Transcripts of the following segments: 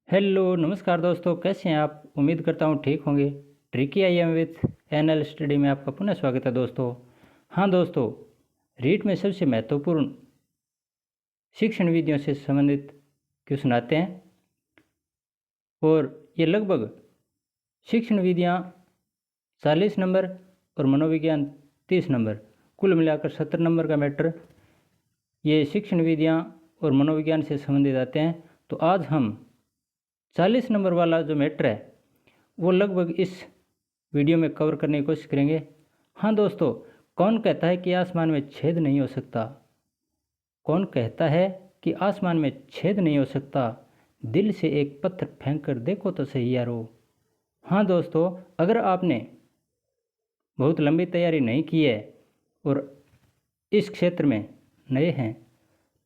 Hello नमस्कार दोस्तों, कैसे हैं आप? उम्मीद करता हूँ ठीक होंगे। Tricky I am with NL study में आपका पुनः स्वागत है दोस्तों। हाँ दोस्तों, रीट में सबसे महत्वपूर्ण शिक्षण विधियों से संबंधित क्वेश्चन आते हैं और ये लगभग शिक्षण विधियाँ 40 नंबर और मनोविज्ञान 30 नंबर, कुल मिलाकर 70 नंबर का मैटर ये शिक्षण विधियाँ और मनोविज्ञान से संबंधित आते हैं। तो आज हम 40 नंबर वाला जो मैटर है वो लगभग इस वीडियो में कवर करने की कोशिश करेंगे। हाँ दोस्तों, कौन कहता है कि आसमान में छेद नहीं हो सकता? कौन कहता है कि आसमान में छेद नहीं हो सकता? दिल से एक पत्थर फेंक कर देखो तो सही यारो। हाँ दोस्तों, अगर आपने बहुत लंबी तैयारी नहीं की है और इस क्षेत्र में नए हैं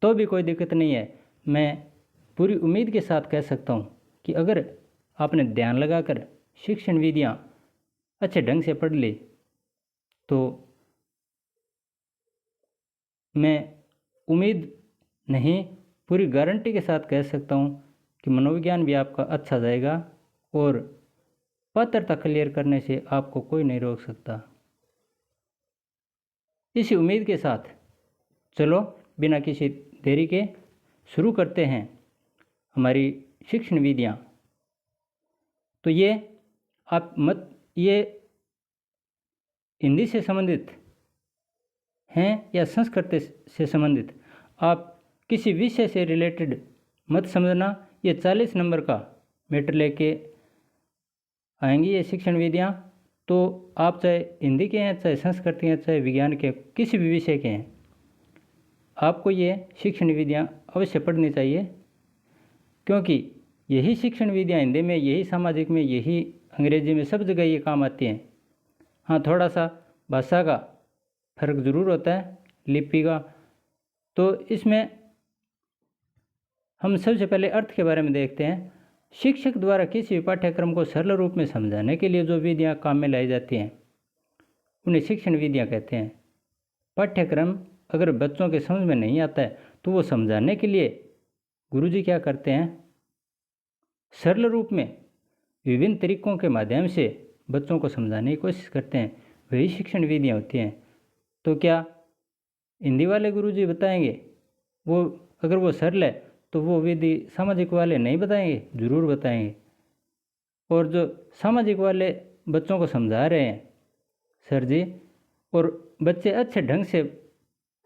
तो भी कोई दिक्कत नहीं है। मैं पूरी उम्मीद के साथ कह सकता हूँ कि अगर आपने ध्यान लगाकर शिक्षण विधियाँ अच्छे ढंग से पढ़ ली तो मैं उम्मीद नहीं, पूरी गारंटी के साथ कह सकता हूँ कि मनोविज्ञान भी आपका अच्छा जाएगा और पात्रता क्लियर करने से आपको कोई नहीं रोक सकता। इसी उम्मीद के साथ चलो बिना किसी देरी के शुरू करते हैं हमारी शिक्षण विधियाँ। तो ये हिंदी से संबंधित हैं या संस्कृत से संबंधित, आप किसी विषय से रिलेटेड मत समझना। ये 40 नंबर का मैटर लेके आएंगी ये शिक्षण विधियाँ। तो आप चाहे हिंदी के हैं, चाहे संस्कृत के हैं, चाहे विज्ञान के, किसी भी विषय के हैं, आपको ये शिक्षण विधियाँ अवश्य पढ़नी चाहिए, क्योंकि यही शिक्षण विधियाँ हिंदी में, यही सामाजिक में, यही अंग्रेजी में, सब जगह ये काम आती हैं। हाँ, थोड़ा सा भाषा का फर्क ज़रूर होता है, लिपि का। तो इसमें हम सबसे पहले अर्थ के बारे में देखते हैं। शिक्षक द्वारा किसी भी पाठ्यक्रम को सरल रूप में समझाने के लिए जो विधियाँ काम में लाई जाती हैं उन्हें शिक्षण विधियाँ कहते हैं। पाठ्यक्रम अगर बच्चों के समझ में नहीं आता है तो वो समझाने के लिए गुरुजी क्या करते हैं, सरल रूप में विभिन्न तरीकों के माध्यम से बच्चों को समझाने की कोशिश करते हैं, वही शिक्षण विधियाँ होती हैं। तो क्या हिंदी वाले गुरुजी बताएंगे वो, अगर वो सरल है तो वो विधि सामाजिक वाले नहीं बताएंगे? ज़रूर बताएंगे। और जो सामाजिक वाले बच्चों को समझा रहे हैं सर जी, और बच्चे अच्छे ढंग से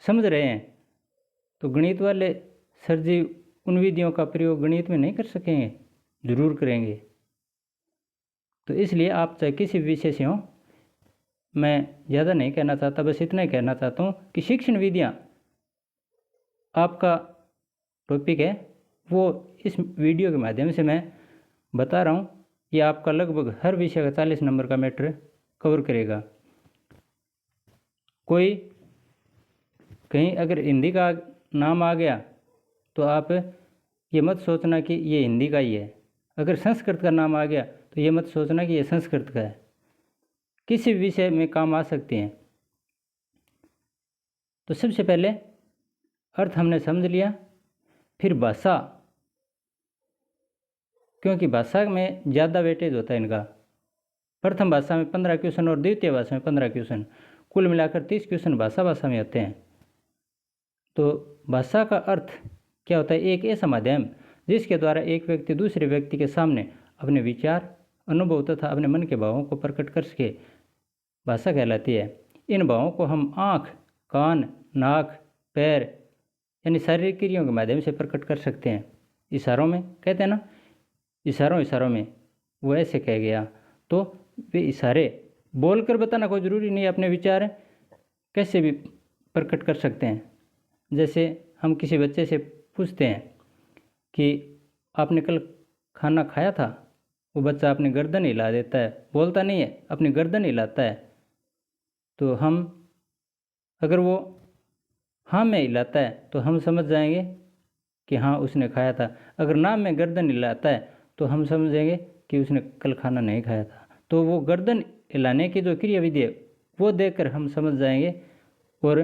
समझ रहे हैं, तो गणित वाले सर जी उन विधियों का प्रयोग गणित में नहीं कर सकेंगे? ज़रूर करेंगे। तो इसलिए आप चाहे किसी विषय से हों, मैं ज़्यादा नहीं कहना चाहता, बस इतना ही कहना चाहता हूँ कि शिक्षण विधियाँ आपका टॉपिक है, वो इस वीडियो के माध्यम से मैं बता रहा हूँ। ये आपका लगभग हर विषय का 40 नंबर का मैटर कवर करेगा। कोई कहीं अगर हिंदी का नाम आ गया तो आप ये मत सोचना कि ये हिंदी का ही है। अगर संस्कृत का नाम आ गया तो ये मत सोचना कि ये संस्कृत का है। किसी विषय में काम आ सकते हैं। तो सबसे पहले अर्थ हमने समझ लिया, फिर भाषा, क्योंकि भाषा में ज़्यादा वेटेज होता है इनका। प्रथम भाषा में 15 क्वेश्चन और द्वितीय भाषा में 15 क्वेश्चन, कुल मिलाकर 30 क्वेश्चन भाषा में होते हैं। तो भाषा का अर्थ क्या होता है? एक ऐसा माध्यम जिसके द्वारा एक व्यक्ति दूसरे व्यक्ति के सामने अपने विचार, अनुभव तथा अपने मन के भावों को प्रकट कर सके, भाषा कहलाती है। इन भावों को हम आँख, कान, नाक, पैर यानी शारीरिक क्रियाओं के माध्यम से प्रकट कर सकते हैं। इशारों में कहते हैं ना, इशारों में वो ऐसे कह गया, तो वे इशारे बोलकर बताना कोई ज़रूरी नहीं, अपने विचार कैसे भी प्रकट कर सकते हैं। जैसे हम किसी बच्चे से पूछते हैं कि आपने कल खाना खाया था, वो बच्चा अपनी गर्दन हिला देता है, बोलता नहीं है, अपनी गर्दन हिलाता है। तो हम अगर वो हाँ में हिलाता है तो हम समझ जाएंगे कि हाँ उसने खाया था। अगर ना में गर्दन हिलाता है तो हम समझेंगे कि उसने कल खाना नहीं खाया था। तो वो गर्दन हिलाने की जो क्रियाविधि है वो देखकर हम समझ जाएंगे। और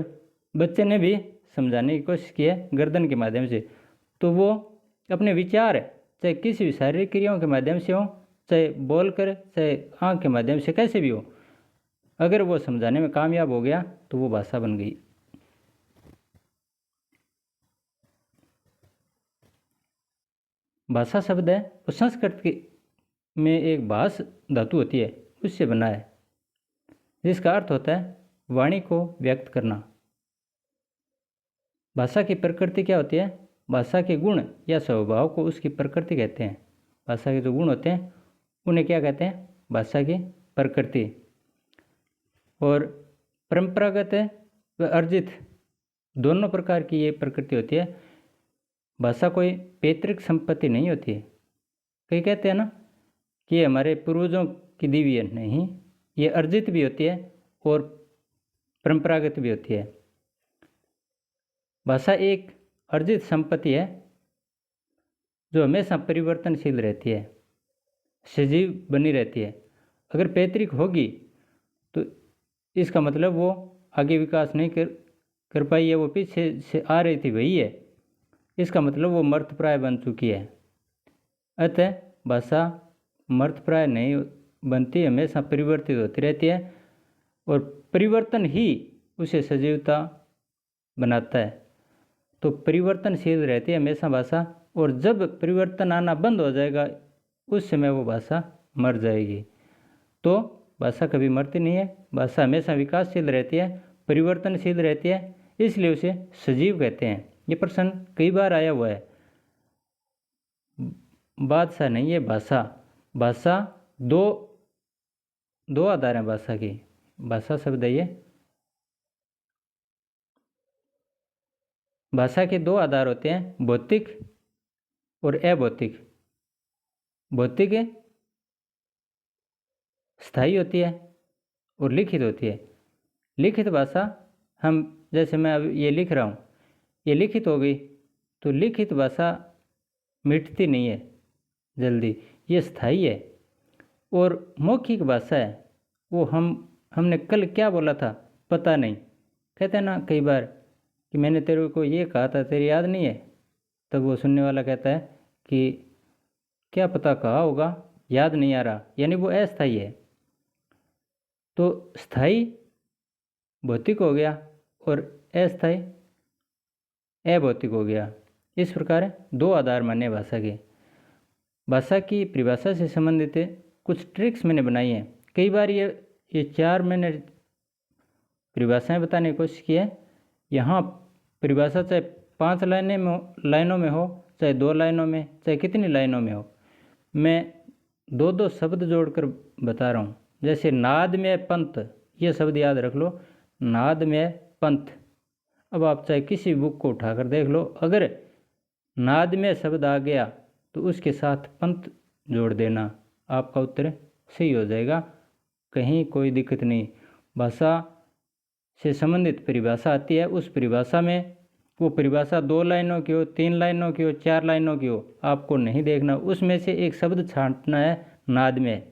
बच्चे ने भी समझाने की कोशिश की है गर्दन के माध्यम से, तो वो अपने विचार चाहे किसी भी शारीरिक क्रियाओं के माध्यम से हो, चाहे बोल कर, चाहे आँख के माध्यम से, कैसे भी हो, अगर वो समझाने में कामयाब हो गया तो वो भाषा बन गई। भाषा शब्द है वो संस्कृत में एक भाष धातु होती है, उससे बना है, जिसका अर्थ होता है वाणी को व्यक्त करना। भाषा की प्रकृति क्या होती है? भाषा के गुण या स्वभाव को उसकी प्रकृति कहते हैं। भाषा के जो गुण होते हैं उन्हें क्या कहते हैं? भाषा की प्रकृति। और परंपरागत व अर्जित दोनों प्रकार की ये प्रकृति होती है। भाषा कोई पैतृक संपत्ति नहीं होती है। कई कहते हैं ना कि ये हमारे पूर्वजों की दी है, नहीं, ये अर्जित भी होती है और परंपरागत भी होती है। भाषा एक अर्जित संपत्ति है जो हमेशा परिवर्तनशील रहती है, सजीव बनी रहती है। अगर पैतृक होगी तो इसका मतलब वो आगे विकास नहीं कर पाई है, वो पीछे से आ रही थी वही है, इसका मतलब वो मर्तप्राय बन चुकी है। अतः भाषा मर्तप्राय नहीं बनती, हमेशा परिवर्तित होती रहती है और परिवर्तन ही उसे सजीवता बनाता है। तो परिवर्तनशील रहती है हमेशा भाषा, और जब परिवर्तन आना बंद हो जाएगा उस समय वो भाषा मर जाएगी। तो भाषा कभी मरती नहीं है, भाषा हमेशा विकासशील रहती है, परिवर्तनशील रहती है, इसलिए उसे सजीव कहते हैं। ये प्रश्न कई बार आया हुआ है। बादशाह नहीं है भाषा। भाषा दो आधार हैं भाषा की। भाषा शब्द है ये, भाषा के दो आधार होते हैं, भौतिक और अभौतिक। भौतिक स्थायी होती है और लिखित होती है। लिखित भाषा, हम जैसे मैं अब ये लिख रहा हूँ, ये लिखित हो गई, तो लिखित भाषा मिटती नहीं है जल्दी, ये स्थायी है। और मौखिक भाषा है वो हमने कल क्या बोला था पता नहीं, कहते हैं ना कई बार कि मैंने तेरे को ये कहा था, तेरी याद नहीं है, तब वो सुनने वाला कहता है कि क्या पता कहा होगा, याद नहीं आ रहा, यानी वो अस्थायी है। तो स्थायी भौतिक हो गया और अस्थायी अभौतिक हो गया। इस प्रकार दो आधार माने भाषा के। भाषा की परिभाषा से संबंधित कुछ ट्रिक्स मैंने बनाई हैं। कई बार ये चार मैंने परिभाषाएं बताने की कोशिश की है। यहाँ परिभाषा चाहे 5 लाइनों में हो, चाहे 2 लाइनों में, चाहे कितनी लाइनों में हो, मैं 2 शब्द जोड़कर बता रहा हूँ। जैसे नाद में पंथ, ये शब्द याद रख लो, नाद में पंथ। अब आप चाहे किसी बुक को उठाकर देख लो, अगर नाद में शब्द आ गया तो उसके साथ पंथ जोड़ देना, आपका उत्तर सही हो जाएगा, कहीं कोई दिक्कत नहीं। भाषा से संबंधित परिभाषा आती है, उस परिभाषा में वो परिभाषा 2 लाइनों की हो, 3 लाइनों की हो, 4 लाइनों की हो, आपको नहीं देखना, उसमें से एक शब्द छांटना है नाद में।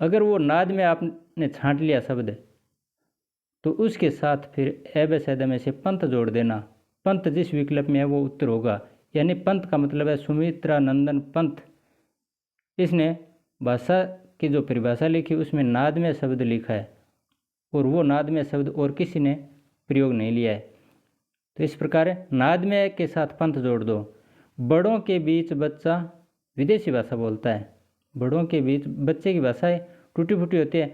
अगर वो नाद में आपने छांट लिया शब्द तो उसके साथ फिर एबेसैद में से पंथ जोड़ देना। पंथ जिस विकल्प में है वो उत्तर होगा, यानी पंथ का मतलब है सुमित्रा नंदन पंथ। इसने भाषा की जो परिभाषा लिखी उसमें नाद में शब्द लिखा है और वो नाद में शब्द और किसी ने प्रयोग नहीं लिया है। तो इस प्रकार नाद में के साथ पंथ जोड़ दो। बड़ों के बीच बच्चा विदेशी भाषा बोलता है। बड़ों के बीच बच्चे की भाषा टूटी फूटी होती है,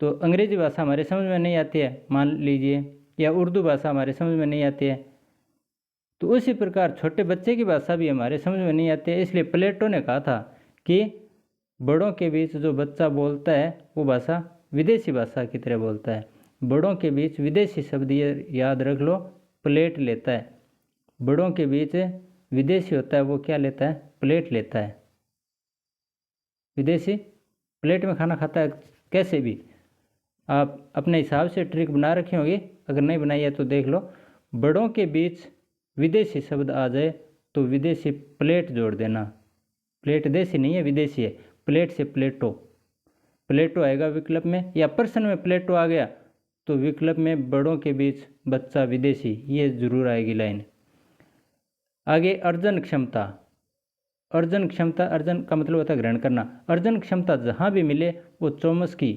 तो अंग्रेजी भाषा हमारे समझ में नहीं आती है मान लीजिए, या उर्दू भाषा हमारे समझ में नहीं आती है, तो उसी प्रकार छोटे बच्चे की भाषा भी हमारे समझ में नहीं आती है। इसलिए प्लेटो ने कहा था कि बड़ों के बीच जो बच्चा बोलता है वो भाषा विदेशी भाषा की तरह बोलता है। बड़ों के बीच विदेशी शब्द ये याद रख लो, प्लेट लेता है। बड़ों के बीच विदेशी होता है वो क्या लेता है? प्लेट लेता है। विदेशी प्लेट में खाना खाता है। कैसे भी आप अपने हिसाब से ट्रिक बना रखी होगी, अगर नहीं बनाई है तो देख लो। बड़ों के बीच विदेशी शब्द आ जाए तो विदेशी प्लेट जोड़ देना। प्लेट देसी नहीं है, विदेशी है। प्लेट से प्लेटो, प्लेटो आएगा विकल्प में, या प्रश्न में प्लेटो आ गया तो विकल्प में बड़ों के बीच बच्चा विदेशी, ये जरूर आएगी लाइन। आगे अर्जन क्षमता। अर्जन क्षमता, अर्जन का मतलब होता है ग्रहण करना। अर्जन क्षमता जहाँ भी मिले वो चोम्स्की,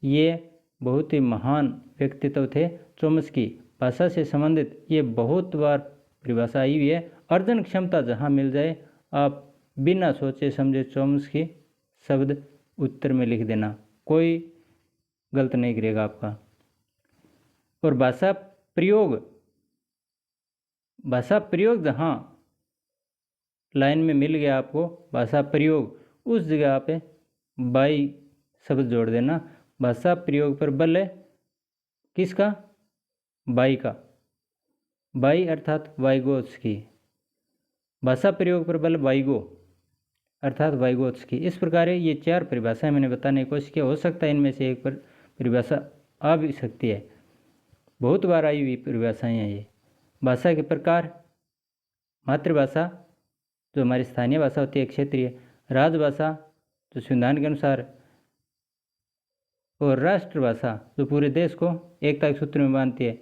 ये बहुत ही महान व्यक्तित्व थे। चोम्स्की भाषा से संबंधित ये बहुत बार परिभाषा आई हुई है। अर्जन क्षमता जहाँ मिल जाए, आप बिना सोचे समझे चोम्स्की शब्द उत्तर में लिख देना, कोई गलत नहीं करेगा आपका। और भाषा प्रयोग जहाँ लाइन में मिल गया आपको भाषा प्रयोग, उस जगह पे बाई शब्द जोड़ देना। भाषा प्रयोग पर बल है किसका? बाई का। बाई अर्थात वाइगोत्स्की। भाषा प्रयोग पर बल वाइगो अर्थात वाइगोत्स्की। इस प्रकार ये 4 परिभाषाएं मैंने बताने की कोशिश की। हो सकता है इनमें से एक पर परिभाषा आ भी सकती है, बहुत बार आई हुई परिभाषाएं हैं ये। भाषा के प्रकार: मातृभाषा जो हमारी स्थानीय भाषा होती है, क्षेत्रीय; राजभाषा जो संविधान के अनुसार; और राष्ट्रभाषा जो पूरे देश को एकता के सूत्र में बांधती है।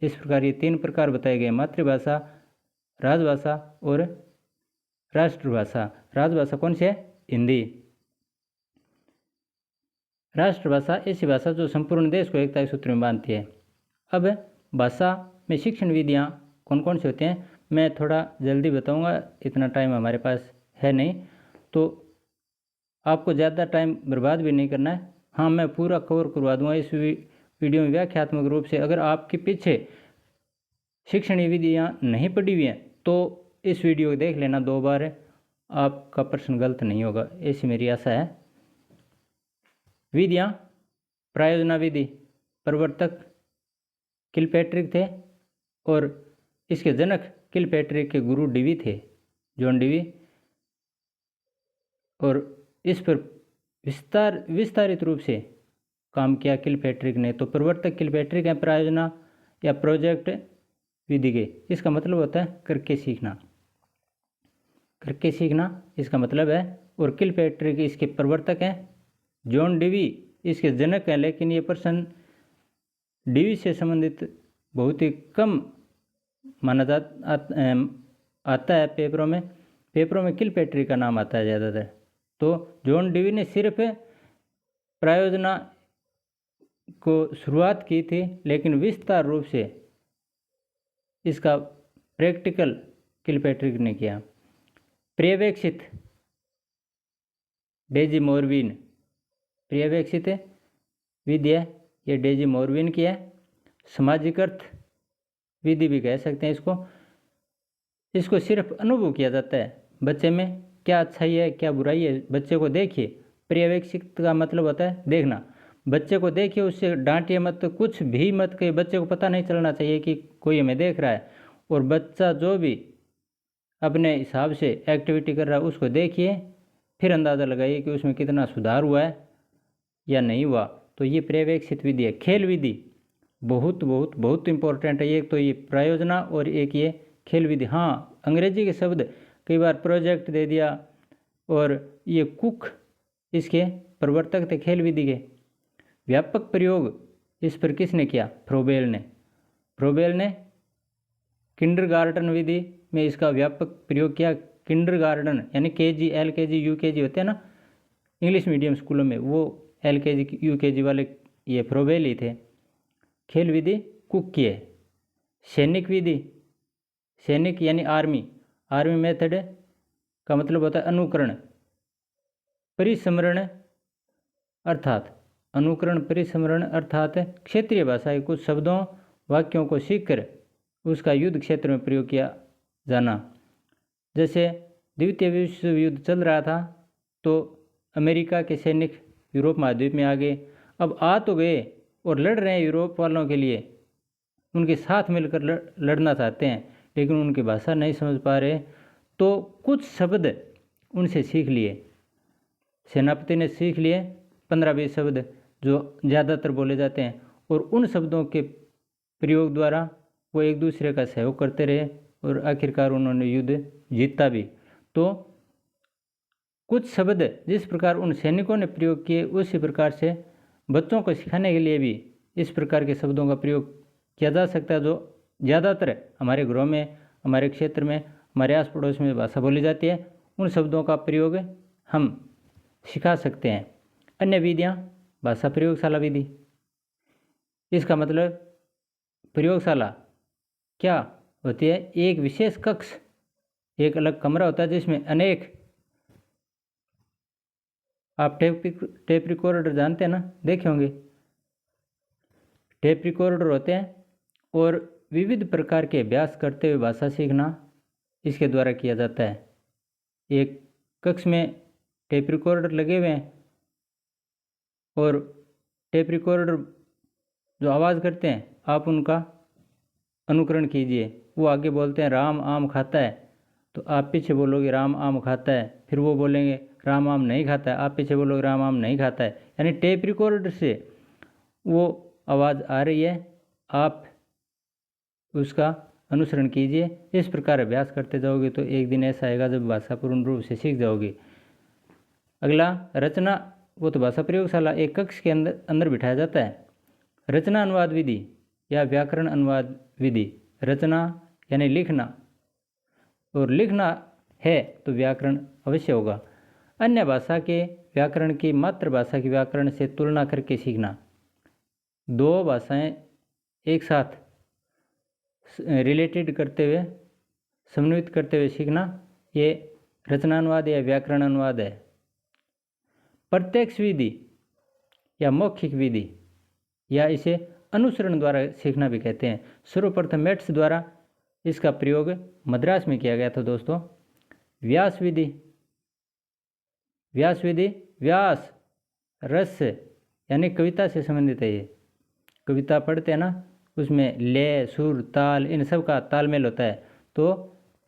इस प्रकार ये 3 प्रकार बताए गए: मातृभाषा, राजभाषा और राष्ट्रभाषा। राजभाषा कौन सी है? हिंदी। राष्ट्रभाषा ऐसी भाषा जो संपूर्ण देश को एकता के सूत्र में बांधती है। अब भाषा में शिक्षण विधियाँ कौन कौन से होते हैं, मैं थोड़ा जल्दी बताऊंगा, इतना टाइम हमारे पास है नहीं, तो आपको ज़्यादा टाइम बर्बाद भी नहीं करना है। हाँ, मैं पूरा कवर करवा दूंगा इस वीडियो में व्याख्यात्मक रूप से। अगर आपके पीछे शिक्षण विधियाँ नहीं पढ़ी हुई हैं तो इस वीडियो को देख लेना 2 बार, आपका प्रश्न गलत नहीं होगा, ऐसी मेरी आशा है। विधियाँ: प्रायोजना विधि, प्रवर्तक किलपैट्रिक थे और इसके जनक किलपैट्रिक के गुरु डीवी थे, जॉन डीवी। और इस पर विस्तारित रूप से काम किया किलपैट्रिक ने। तो प्रवर्तक किलपैट्रिक है। प्रायोजना या प्रोजेक्ट विधि के, इसका मतलब होता है करके सीखना। करके सीखना इसका मतलब है। और किलपैट्रिक इसके प्रवर्तक हैं। जॉन डीवी इसके जनक हैं, लेकिन ये प्रश्न डीवी से संबंधित बहुत ही कम माना आता है पेपरों में किलपैट्रिक का नाम आता है ज़्यादातर। तो जॉन डीवी ने सिर्फ प्रायोजना को शुरुआत की थी, लेकिन विस्तार रूप से इसका प्रैक्टिकल किलपैट्रिक ने किया। पर्यवेक्षित डेजी मोरविन, पर्यवेक्षित विधि है ये डेजी मोरविन की है। सामाजिकृत विधि भी कह सकते हैं इसको सिर्फ अनुभव किया जाता है। बच्चे में क्या अच्छाई है क्या बुराई है, बच्चे को देखिए। पर्यवेक्षित का मतलब होता है देखना। बच्चे को देखिए, उससे डांटिए मत, कुछ भी मत कहिए। बच्चे को पता नहीं चलना चाहिए कि कोई हमें देख रहा है। और बच्चा जो भी अपने हिसाब से एक्टिविटी कर रहा है उसको देखिए, फिर अंदाज़ा लगाइए कि उसमें कितना सुधार हुआ है या नहीं हुआ। तो ये पर्यवेक्षित विधि है। खेल विधि बहुत बहुत बहुत इम्पोर्टेंट है। एक तो ये प्रायोजना और एक ये खेल विधि। हाँ, अंग्रेजी के शब्द कई बार प्रोजेक्ट दे दिया, और ये कुक इसके प्रवर्तक थे खेल विधि के। व्यापक प्रयोग इस पर किसने किया? फ्रोबेल ने किंडरगार्टन विधि में इसका व्यापक प्रयोग किया। किंडरगार्टन यानी केजी, एलकेजी, यूकेजी होते हैं ना इंग्लिश मीडियम स्कूलों में, वो एलकेजी यूकेजी वाले ये फ्रोबेल ही थे। खेल विधि कुक की है। सैनिक विधि, सैनिक यानी आर्मी मेथड का मतलब होता है अनुकरण परिस्मरण, अर्थात क्षेत्रीय भाषा के कुछ शब्दों वाक्यों को सीखकर उसका युद्ध क्षेत्र में प्रयोग किया जाना। जैसे द्वितीय विश्व युद्ध चल रहा था तो अमेरिका के सैनिक यूरोप महाद्वीप में आ गए। अब आ तो गए और लड़ रहे हैं यूरोप वालों के लिए, उनके साथ मिलकर लड़ना चाहते हैं, लेकिन उनकी भाषा नहीं समझ पा रहे। तो कुछ शब्द उनसे सीख लिए, सेनापति ने सीख लिए 15-20 शब्द जो ज़्यादातर बोले जाते हैं, और उन शब्दों के प्रयोग द्वारा वो एक दूसरे का सहयोग करते रहे और आखिरकार उन्होंने युद्ध जीता भी। तो कुछ शब्द जिस प्रकार उन सैनिकों ने प्रयोग किए, उसी प्रकार से बच्चों को सिखाने के लिए भी इस प्रकार के शब्दों का प्रयोग किया जा सकता है, जो ज़्यादातर हमारे घरों में, हमारे क्षेत्र में, हमारे आस पड़ोस में भाषा बोली जाती है, उन शब्दों का प्रयोग हम सिखा सकते हैं। अन्य विधियाँ, भाषा प्रयोगशाला विधि। इसका मतलब प्रयोगशाला क्या होती है? एक विशेष कक्ष, एक अलग कमरा होता है जिसमें अनेक, आप टेप रिकॉर्डर जानते हैं ना, देखे होंगे। टेप रिकॉर्डर होते हैं और विविध प्रकार के अभ्यास करते हुए भाषा सीखना इसके द्वारा किया जाता है। एक कक्ष में टेप रिकॉर्डर लगे हुए हैं और टेप रिकॉर्डर जो आवाज़ करते हैं आप उनका अनुकरण कीजिए। वो आगे बोलते हैं राम आम खाता है, तो आप पीछे बोलोगे राम आम खाता है। फिर वो बोलेंगे राम आम नहीं खाता है, आप पीछे बोलोगे राम आम नहीं खाता है। यानी टेप रिकॉर्डर से वो आवाज़ आ रही है, आप उसका अनुसरण कीजिए। इस प्रकार अभ्यास करते जाओगे तो एक दिन ऐसा आएगा जब भाषा पूर्ण रूप से सीख जाओगे। अगला रचना, वो तो भाषा प्रयोगशाला एक कक्ष के अंदर बिठाया जाता है। रचना अनुवाद विधि या व्याकरण अनुवाद विधि। रचना यानी लिखना, और लिखना है तो व्याकरण अवश्य होगा। अन्य भाषा के व्याकरण की मातृभाषा के व्याकरण से तुलना करके सीखना। दो भाषाएं एक साथ रिलेटेड करते हुए, समन्वित करते हुए सीखना, ये रचनानुवाद या व्याकरण अनुवाद है। प्रत्यक्ष विधि या मौखिक विधि, या इसे अनुसरण द्वारा सीखना भी कहते हैं। सर्वप्रथम मेट्स द्वारा इसका प्रयोग मद्रास में किया गया था दोस्तों। व्यास विधि। व्यास विधि, व्यास रस यानी कविता से संबंधित है। ये कविता पढ़ते हैं ना, उसमें लय, सुर, ताल, इन सब का तालमेल होता है, तो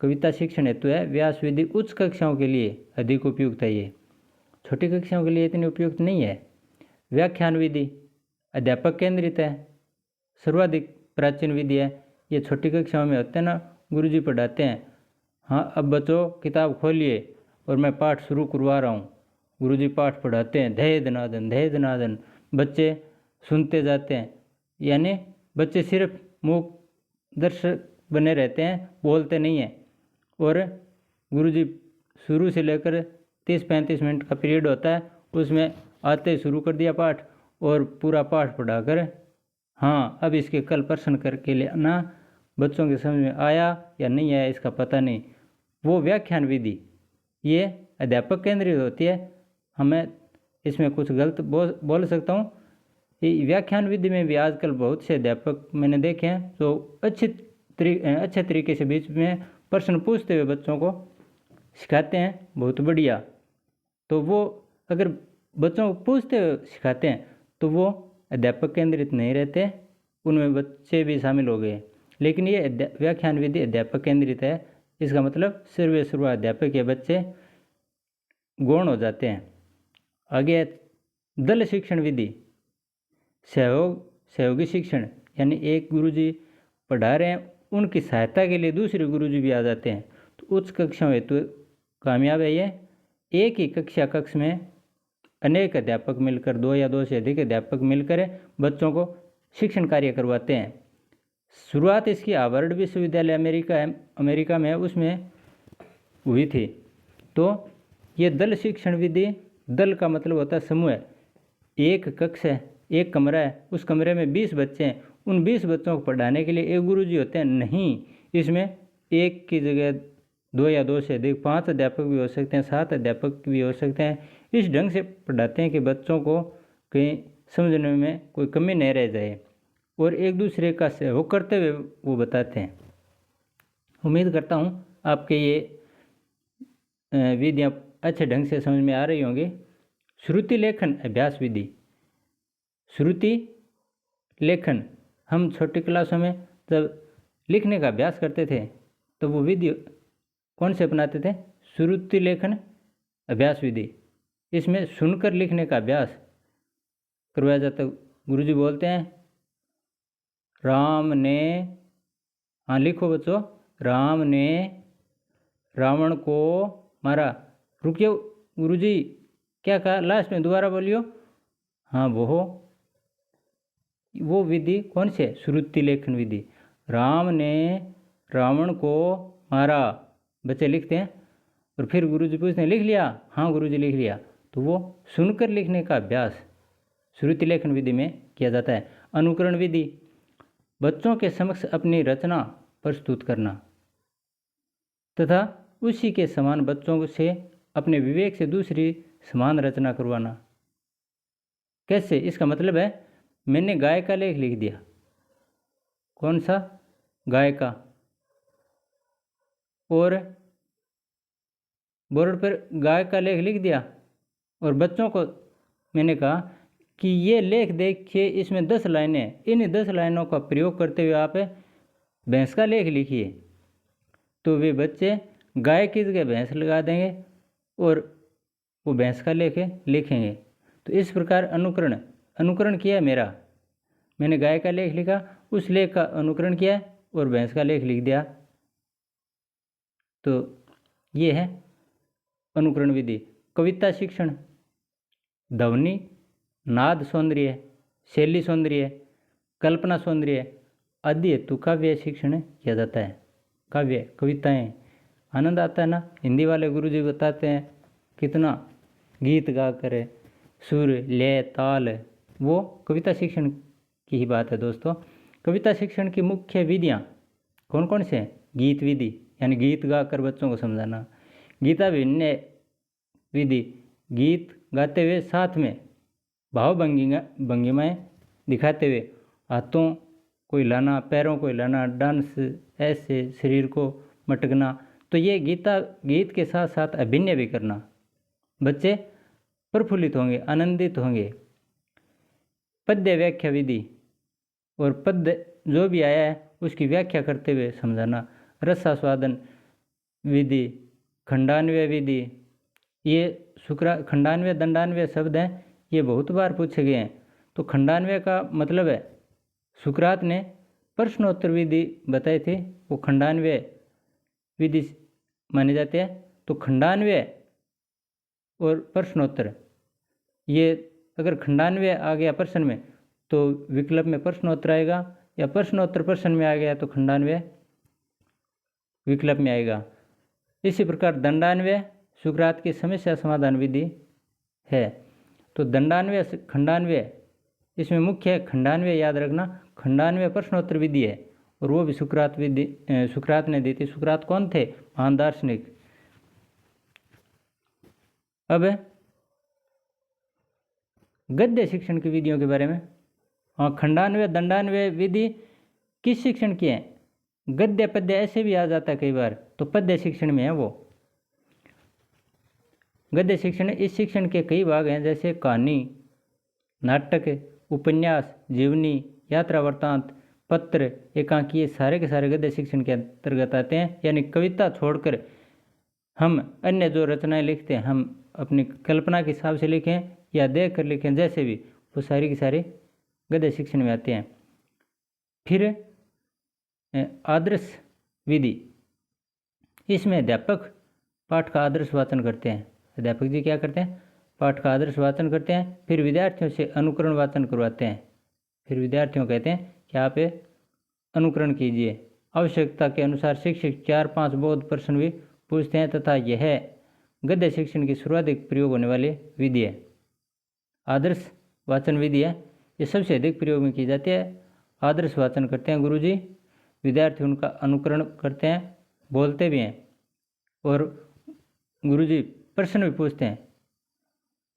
कविता शिक्षण हेतु है। व्यास विधि उच्च कक्षाओं के लिए अधिक उपयुक्त है, ये छोटी कक्षाओं के लिए इतनी उपयुक्त नहीं है। व्याख्यान विधि अध्यापक केंद्रित है, सर्वाधिक प्राचीन विधि है। ये छोटी कक्षाओं में होते हैं ना, गुरुजी पढ़ाते हैं, हाँ अब बच्चों किताब खोलिए और मैं पाठ शुरू करवा रहा हूँ। गुरुजी पाठ पढ़ाते हैं, धय धनादन धय धनादन, बच्चे सुनते जाते हैं। यानी बच्चे सिर्फ मूक दर्शक बने रहते हैं, बोलते नहीं हैं। और गुरुजी शुरू से लेकर 30-35 मिनट का पीरियड होता है, उसमें आते ही शुरू कर दिया पाठ और पूरा पाठ पढ़ाकर, हाँ अब इसके कल प्रश्न करके लेना, बच्चों के समझ में आया या नहीं आया इसका पता नहीं। वो व्याख्यान विधि ये अध्यापक केंद्रित होती है। हमें इसमें कुछ गलत बोल सकता हूँ। ये व्याख्यान विधि में भी आजकल बहुत से अध्यापक मैंने देखे हैं जो अच्छे तरीके से बीच में प्रश्न पूछते हुए बच्चों को सिखाते हैं, बहुत बढ़िया। तो वो अगर बच्चों को पूछते हुए सिखाते हैं तो वो अध्यापक केंद्रित नहीं रहते, उनमें बच्चे भी शामिल हो गए। लेकिन ये व्याख्यान विधि अध्यापक केंद्रित है, इसका मतलब सर्व अध्यापक के बच्चे गौण हो जाते हैं। आगे दल शिक्षण विधि, सहयोगी शिक्षण, यानी एक गुरुजी पढ़ा रहे हैं, उनकी सहायता के लिए दूसरे गुरुजी भी आ जाते हैं, तो उच्च कक्षाओं हेतु कामयाब है ये। एक ही कक्ष में अनेक अध्यापक मिलकर, 2 या 2 से अधिक अध्यापक मिलकर बच्चों को शिक्षण कार्य करवाते हैं। शुरुआत इसकी हार्वर्ड विश्वविद्यालय अमेरिका में उसमें हुई थी। तो ये दल शिक्षण विधि, दल का मतलब होता है समूह। एक कक्ष है, एक कमरा है, उस कमरे में 20 बच्चे हैं, उन 20 बच्चों को पढ़ाने के लिए एक गुरुजी होते हैं नहीं, इसमें एक की जगह 2 या 2 से अधिक 5 अध्यापक भी हो सकते हैं, 7 अध्यापक भी हो सकते हैं। इस ढंग से पढ़ाते हैं कि बच्चों को कहीं समझने में कोई कमी नहीं रह जाए, और एक दूसरे का सहयोग करते हुए वो बताते हैं। उम्मीद करता हूँ आपके ये विधियाँ अच्छे ढंग से समझ में आ रही होंगी। श्रुति लेखन अभ्यास विधि। श्रुति लेखन, हम छोटी क्लासों में जब लिखने का अभ्यास करते थे तो वो विधि कौन से अपनाते थे? श्रुति लेखन अभ्यास विधि। इसमें सुनकर लिखने का अभ्यास करवाया जाता है। गुरुजी बोलते हैं राम ने, हाँ लिखो बच्चों, राम ने रावण को मारा। रुकियो गुरुजी, क्या कहा लास्ट में, दोबारा बोलियो। हाँ वो विधि कौन से? श्रुति लेखन विधि। राम ने रावण को मारा, बच्चे लिखते हैं और फिर गुरुजी पूछते हैं लिख लिया? हाँ गुरुजी लिख लिया। तो वो सुनकर लिखने का अभ्यास श्रुति लेखन विधि में किया जाता है। अनुकरण विधि, बच्चों के समक्ष अपनी रचना प्रस्तुत करना तथा उसी के समान बच्चों से अपने विवेक से दूसरी समान रचना करवाना। कैसे? इसका मतलब है मैंने गाय का लेख लिख दिया। कौन सा? गाय का। और बोर्ड पर गाय का लेख लिख दिया और बच्चों को मैंने कहा कि ये लेख देखिए, इसमें 10 लाइनें, इन 10 लाइनों का प्रयोग करते हुए आप भैंस का लेख लिखिए। तो वे बच्चे गाय की जगह भैंस लगा देंगे और वो भैंस का लेख लिखेंगे। तो इस प्रकार अनुकरण किया मेरा। मैंने गाय का लेख लिखा, उस लेख का अनुकरण किया और भैंस का लेख लिख दिया। तो ये है अनुकरण विधि। कविता शिक्षण, ध्वनि, नाद सौंदर्य, शैली सौंदर्य, कल्पना सौंदर्य आदि हेतु काव्य शिक्षण किया जाता है। काव्य, कविताएं, आनंद आता है ना। हिंदी वाले गुरुजी बताते हैं कितना गीत गा कर सुर, लय, ताल, वो कविता शिक्षण की ही बात है दोस्तों। कविता शिक्षण की मुख्य विधियाँ कौन कौन से हैं? गीत विधि, यानी गीत गा कर बच्चों को समझाना। गीताभिनय विधि, गीत गाते हुए साथ में भाव भंगिमाएँ दिखाते हुए हाथों को हिलाना, पैरों को हिलाना, डांस, ऐसे शरीर को मटकना। तो ये गीत के साथ साथ अभिनय भी करना। बच्चे प्रफुल्लित होंगे, आनंदित होंगे। पद्य व्याख्या विधि, और पद्य जो भी आया है उसकी व्याख्या करते हुए समझाना। रसास्वादन विधि, खंडान्वय विधि, ये खंडान्वय दंडान्वय शब्द हैं, ये बहुत बार पूछे गए हैं। तो खंडान्वय का मतलब है सुकरात ने प्रश्नोत्तर विधि बताई थी, वो खंडान्वय विधि माने जाते हैं। तो खंडान्वय और प्रश्नोत्तर, ये अगर खंडान्वय आ गया प्रश्न में तो विकल्प में प्रश्नोत्तर आएगा, या प्रश्नोत्तर प्रश्न में आ गया तो खंडान्वय विकल्प में आएगा। इसी प्रकार दंडान्वय सुकरात की समस्या समाधान विधि है। तो दंडान्वय खंडान्वय, इसमें मुख्य खंडान्वय याद रखना। खंडान्वय प्रश्नोत्तर विधि है और वो भी सुकरात ने दी थी। सुकरात कौन थे? महान दार्शनिक। अब गद्य शिक्षण की विधियों के बारे में। हाँ, खंडान्वय दंडान्वय विधि किस शिक्षण की है? गद्य पद्य ऐसे भी आ जाता है कई बार, तो पद्य शिक्षण में है वो। गद्य शिक्षण, इस शिक्षण के कई भाग हैं, जैसे कहानी, नाटक, उपन्यास, जीवनी, यात्रा वृत्तांत, पत्र, एकांकी, ये सारे के सारे गद्य शिक्षण के अंतर्गत आते हैं। यानी कविता छोड़कर हम अन्य जो रचनाएं लिखते हैं, हम अपनी कल्पना के हिसाब से लिखें या देख कर लिखें, जैसे भी, वो सारी की सारी गद्य शिक्षण में आते हैं। फिर आदर्श विधि, इसमें अध्यापक पाठ का आदर्श वाचन करते हैं। अध्यापक जी क्या करते हैं? पाठ का आदर्श वाचन करते हैं, फिर विद्यार्थियों से अनुकरण वाचन करवाते हैं। फिर विद्यार्थियों कहते हैं कि आप अनुकरण कीजिए। आवश्यकता के अनुसार शिक्षक 4-5 बोध प्रश्न भी पूछते हैं तथा यह गद्य शिक्षण की सर्वाधिक प्रयोग होने वाली विधि है। आदर्श वाचन विधि है, ये सबसे अधिक प्रयोग में की जाती है। आदर्श वाचन करते हैं गुरुजी, विद्यार्थी उनका अनुकरण करते हैं, बोलते भी हैं, और गुरुजी प्रश्न भी पूछते हैं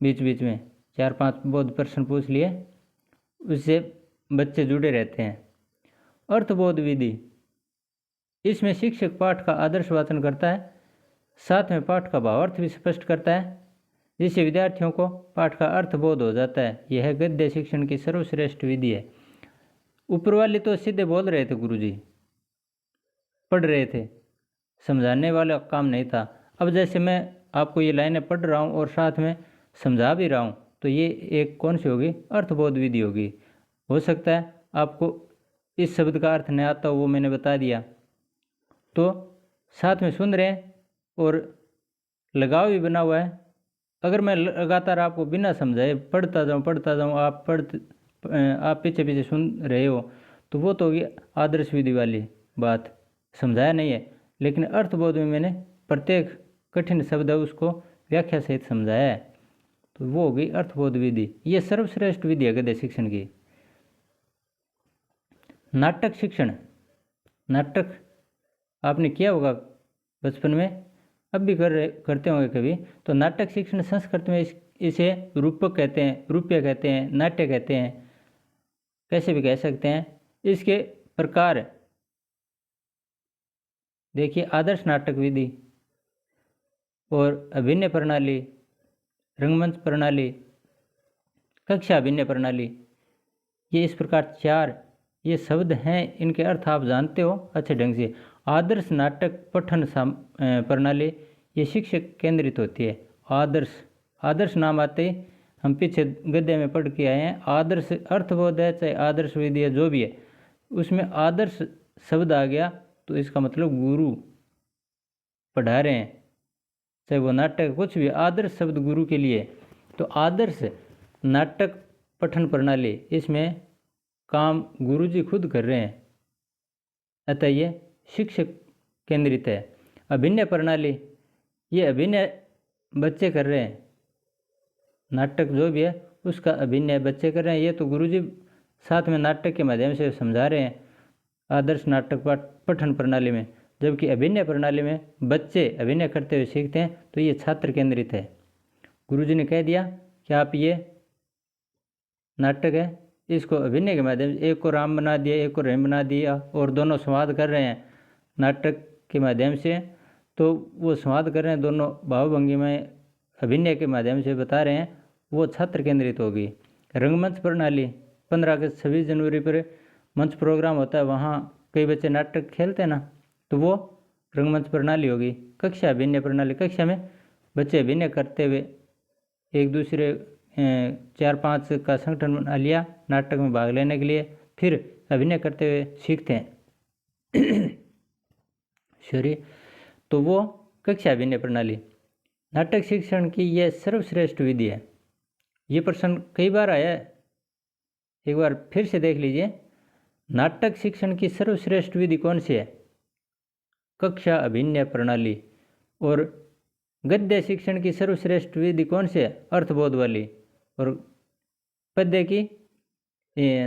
बीच बीच में। 4-5 बोध प्रश्न पूछ लिए, उससे बच्चे जुड़े रहते हैं। अर्थबोध विधि, इसमें शिक्षक पाठ का आदर्श वाचन करता है, साथ में पाठ का भावार्थ भी स्पष्ट करता है, जिससे विद्यार्थियों को पाठ का अर्थ बोध हो जाता है। यह गद्य शिक्षण की सर्वश्रेष्ठ विधि है। ऊपर वाले तो सीधे बोल रहे थे गुरुजी, पढ़ रहे थे, समझाने वाला काम नहीं था। अब जैसे मैं आपको ये लाइनें पढ़ रहा हूँ और साथ में समझा भी रहा हूँ, तो ये एक कौन सी होगी? अर्थबोध विधि होगी। हो सकता है आपको इस शब्द का अर्थ नहीं आता, वो मैंने बता दिया, तो साथ में सुन रहे हैं और लगाव भी बना हुआ है। अगर मैं लगातार आपको बिना समझाए पढ़ता जाऊँ, आप पीछे पीछे सुन रहे हो, तो वो तो होगी आदर्श विधि वाली बात, समझाया नहीं है। लेकिन अर्थबोध में मैंने प्रत्येक कठिन शब्द है उसको व्याख्या सहित समझाया है, तो वो होगी अर्थबोध विधि। ये सर्वश्रेष्ठ विधि है गद्य शिक्षण की। नाटक शिक्षण, नाटक आपने किया होगा बचपन में, अब भी करते होंगे कभी। तो नाटक शिक्षण संस्कृत में इसे रूपक कहते हैं, रूप्य कहते हैं, नाट्य कहते हैं, कैसे भी कह सकते हैं। इसके प्रकार देखिए, आदर्श नाटक विधि और अभिनय प्रणाली, रंगमंच प्रणाली, कक्षा अभिनय प्रणाली, ये इस प्रकार 4 ये शब्द हैं। इनके अर्थ आप जानते हो अच्छे ढंग से। आदर्श नाटक पठन प्रणाली ये शिक्षक केंद्रित होती है। आदर्श नाम आते ही हम पीछे गद्य में पढ़ के आए हैं। आदर्श अर्थबोध है, चाहे आदर्श विधि है, जो भी है, उसमें आदर्श शब्द आ गया तो इसका मतलब गुरु पढ़ा रहे हैं, चाहे वो नाटक कुछ भी, आदर्श शब्द गुरु के लिए। तो आदर्श नाटक पठन प्रणाली, इसमें काम गुरुजी खुद कर रहे हैं, अतः ये शिक्षक केंद्रित है। अभिनय प्रणाली, ये अभिनय बच्चे कर रहे हैं, नाटक जो भी है उसका अभिनय बच्चे कर रहे हैं। ये तो गुरुजी साथ में नाटक के माध्यम से समझा रहे हैं आदर्श नाटक पठन प्रणाली में। जबकि अभिनय प्रणाली में बच्चे अभिनय करते हुए सीखते हैं, तो ये छात्र केंद्रित है। गुरुजी ने कह दिया कि आप ये नाटक है, इसको अभिनय के माध्यम से एक को राम बना दिया, एक को रहीम बना दिया, और दोनों संवाद कर रहे हैं नाटक के माध्यम से। तो वो संवाद कर रहे हैं, दोनों भावभंगी में अभिनय के माध्यम से बता रहे हैं, वो छात्र केंद्रित होगी। रंगमंच प्रणाली, 15 अगस्त 26 जनवरी पर मंच प्रोग्राम होता है, वहाँ कई बच्चे नाटक खेलते हैं ना, तो वो रंगमंच प्रणाली होगी। कक्षा अभिनय प्रणाली, कक्षा में बच्चे अभिनय करते हुए एक दूसरे 4-5 का संगठन बना लिया नाटक में भाग लेने के लिए, फिर अभिनय करते हुए सीखते हैं सॉरी। तो वो कक्षा अभिनय प्रणाली नाटक शिक्षण की यह सर्वश्रेष्ठ विधि है। ये प्रश्न कई बार आया है, एक बार फिर से देख लीजिए। नाटक शिक्षण की सर्वश्रेष्ठ विधि कौन सी है? कक्षा अभिनय प्रणाली। और गद्य शिक्षण की सर्वश्रेष्ठ विधि कौन सी है? अर्थबोध वाली। और पद्य की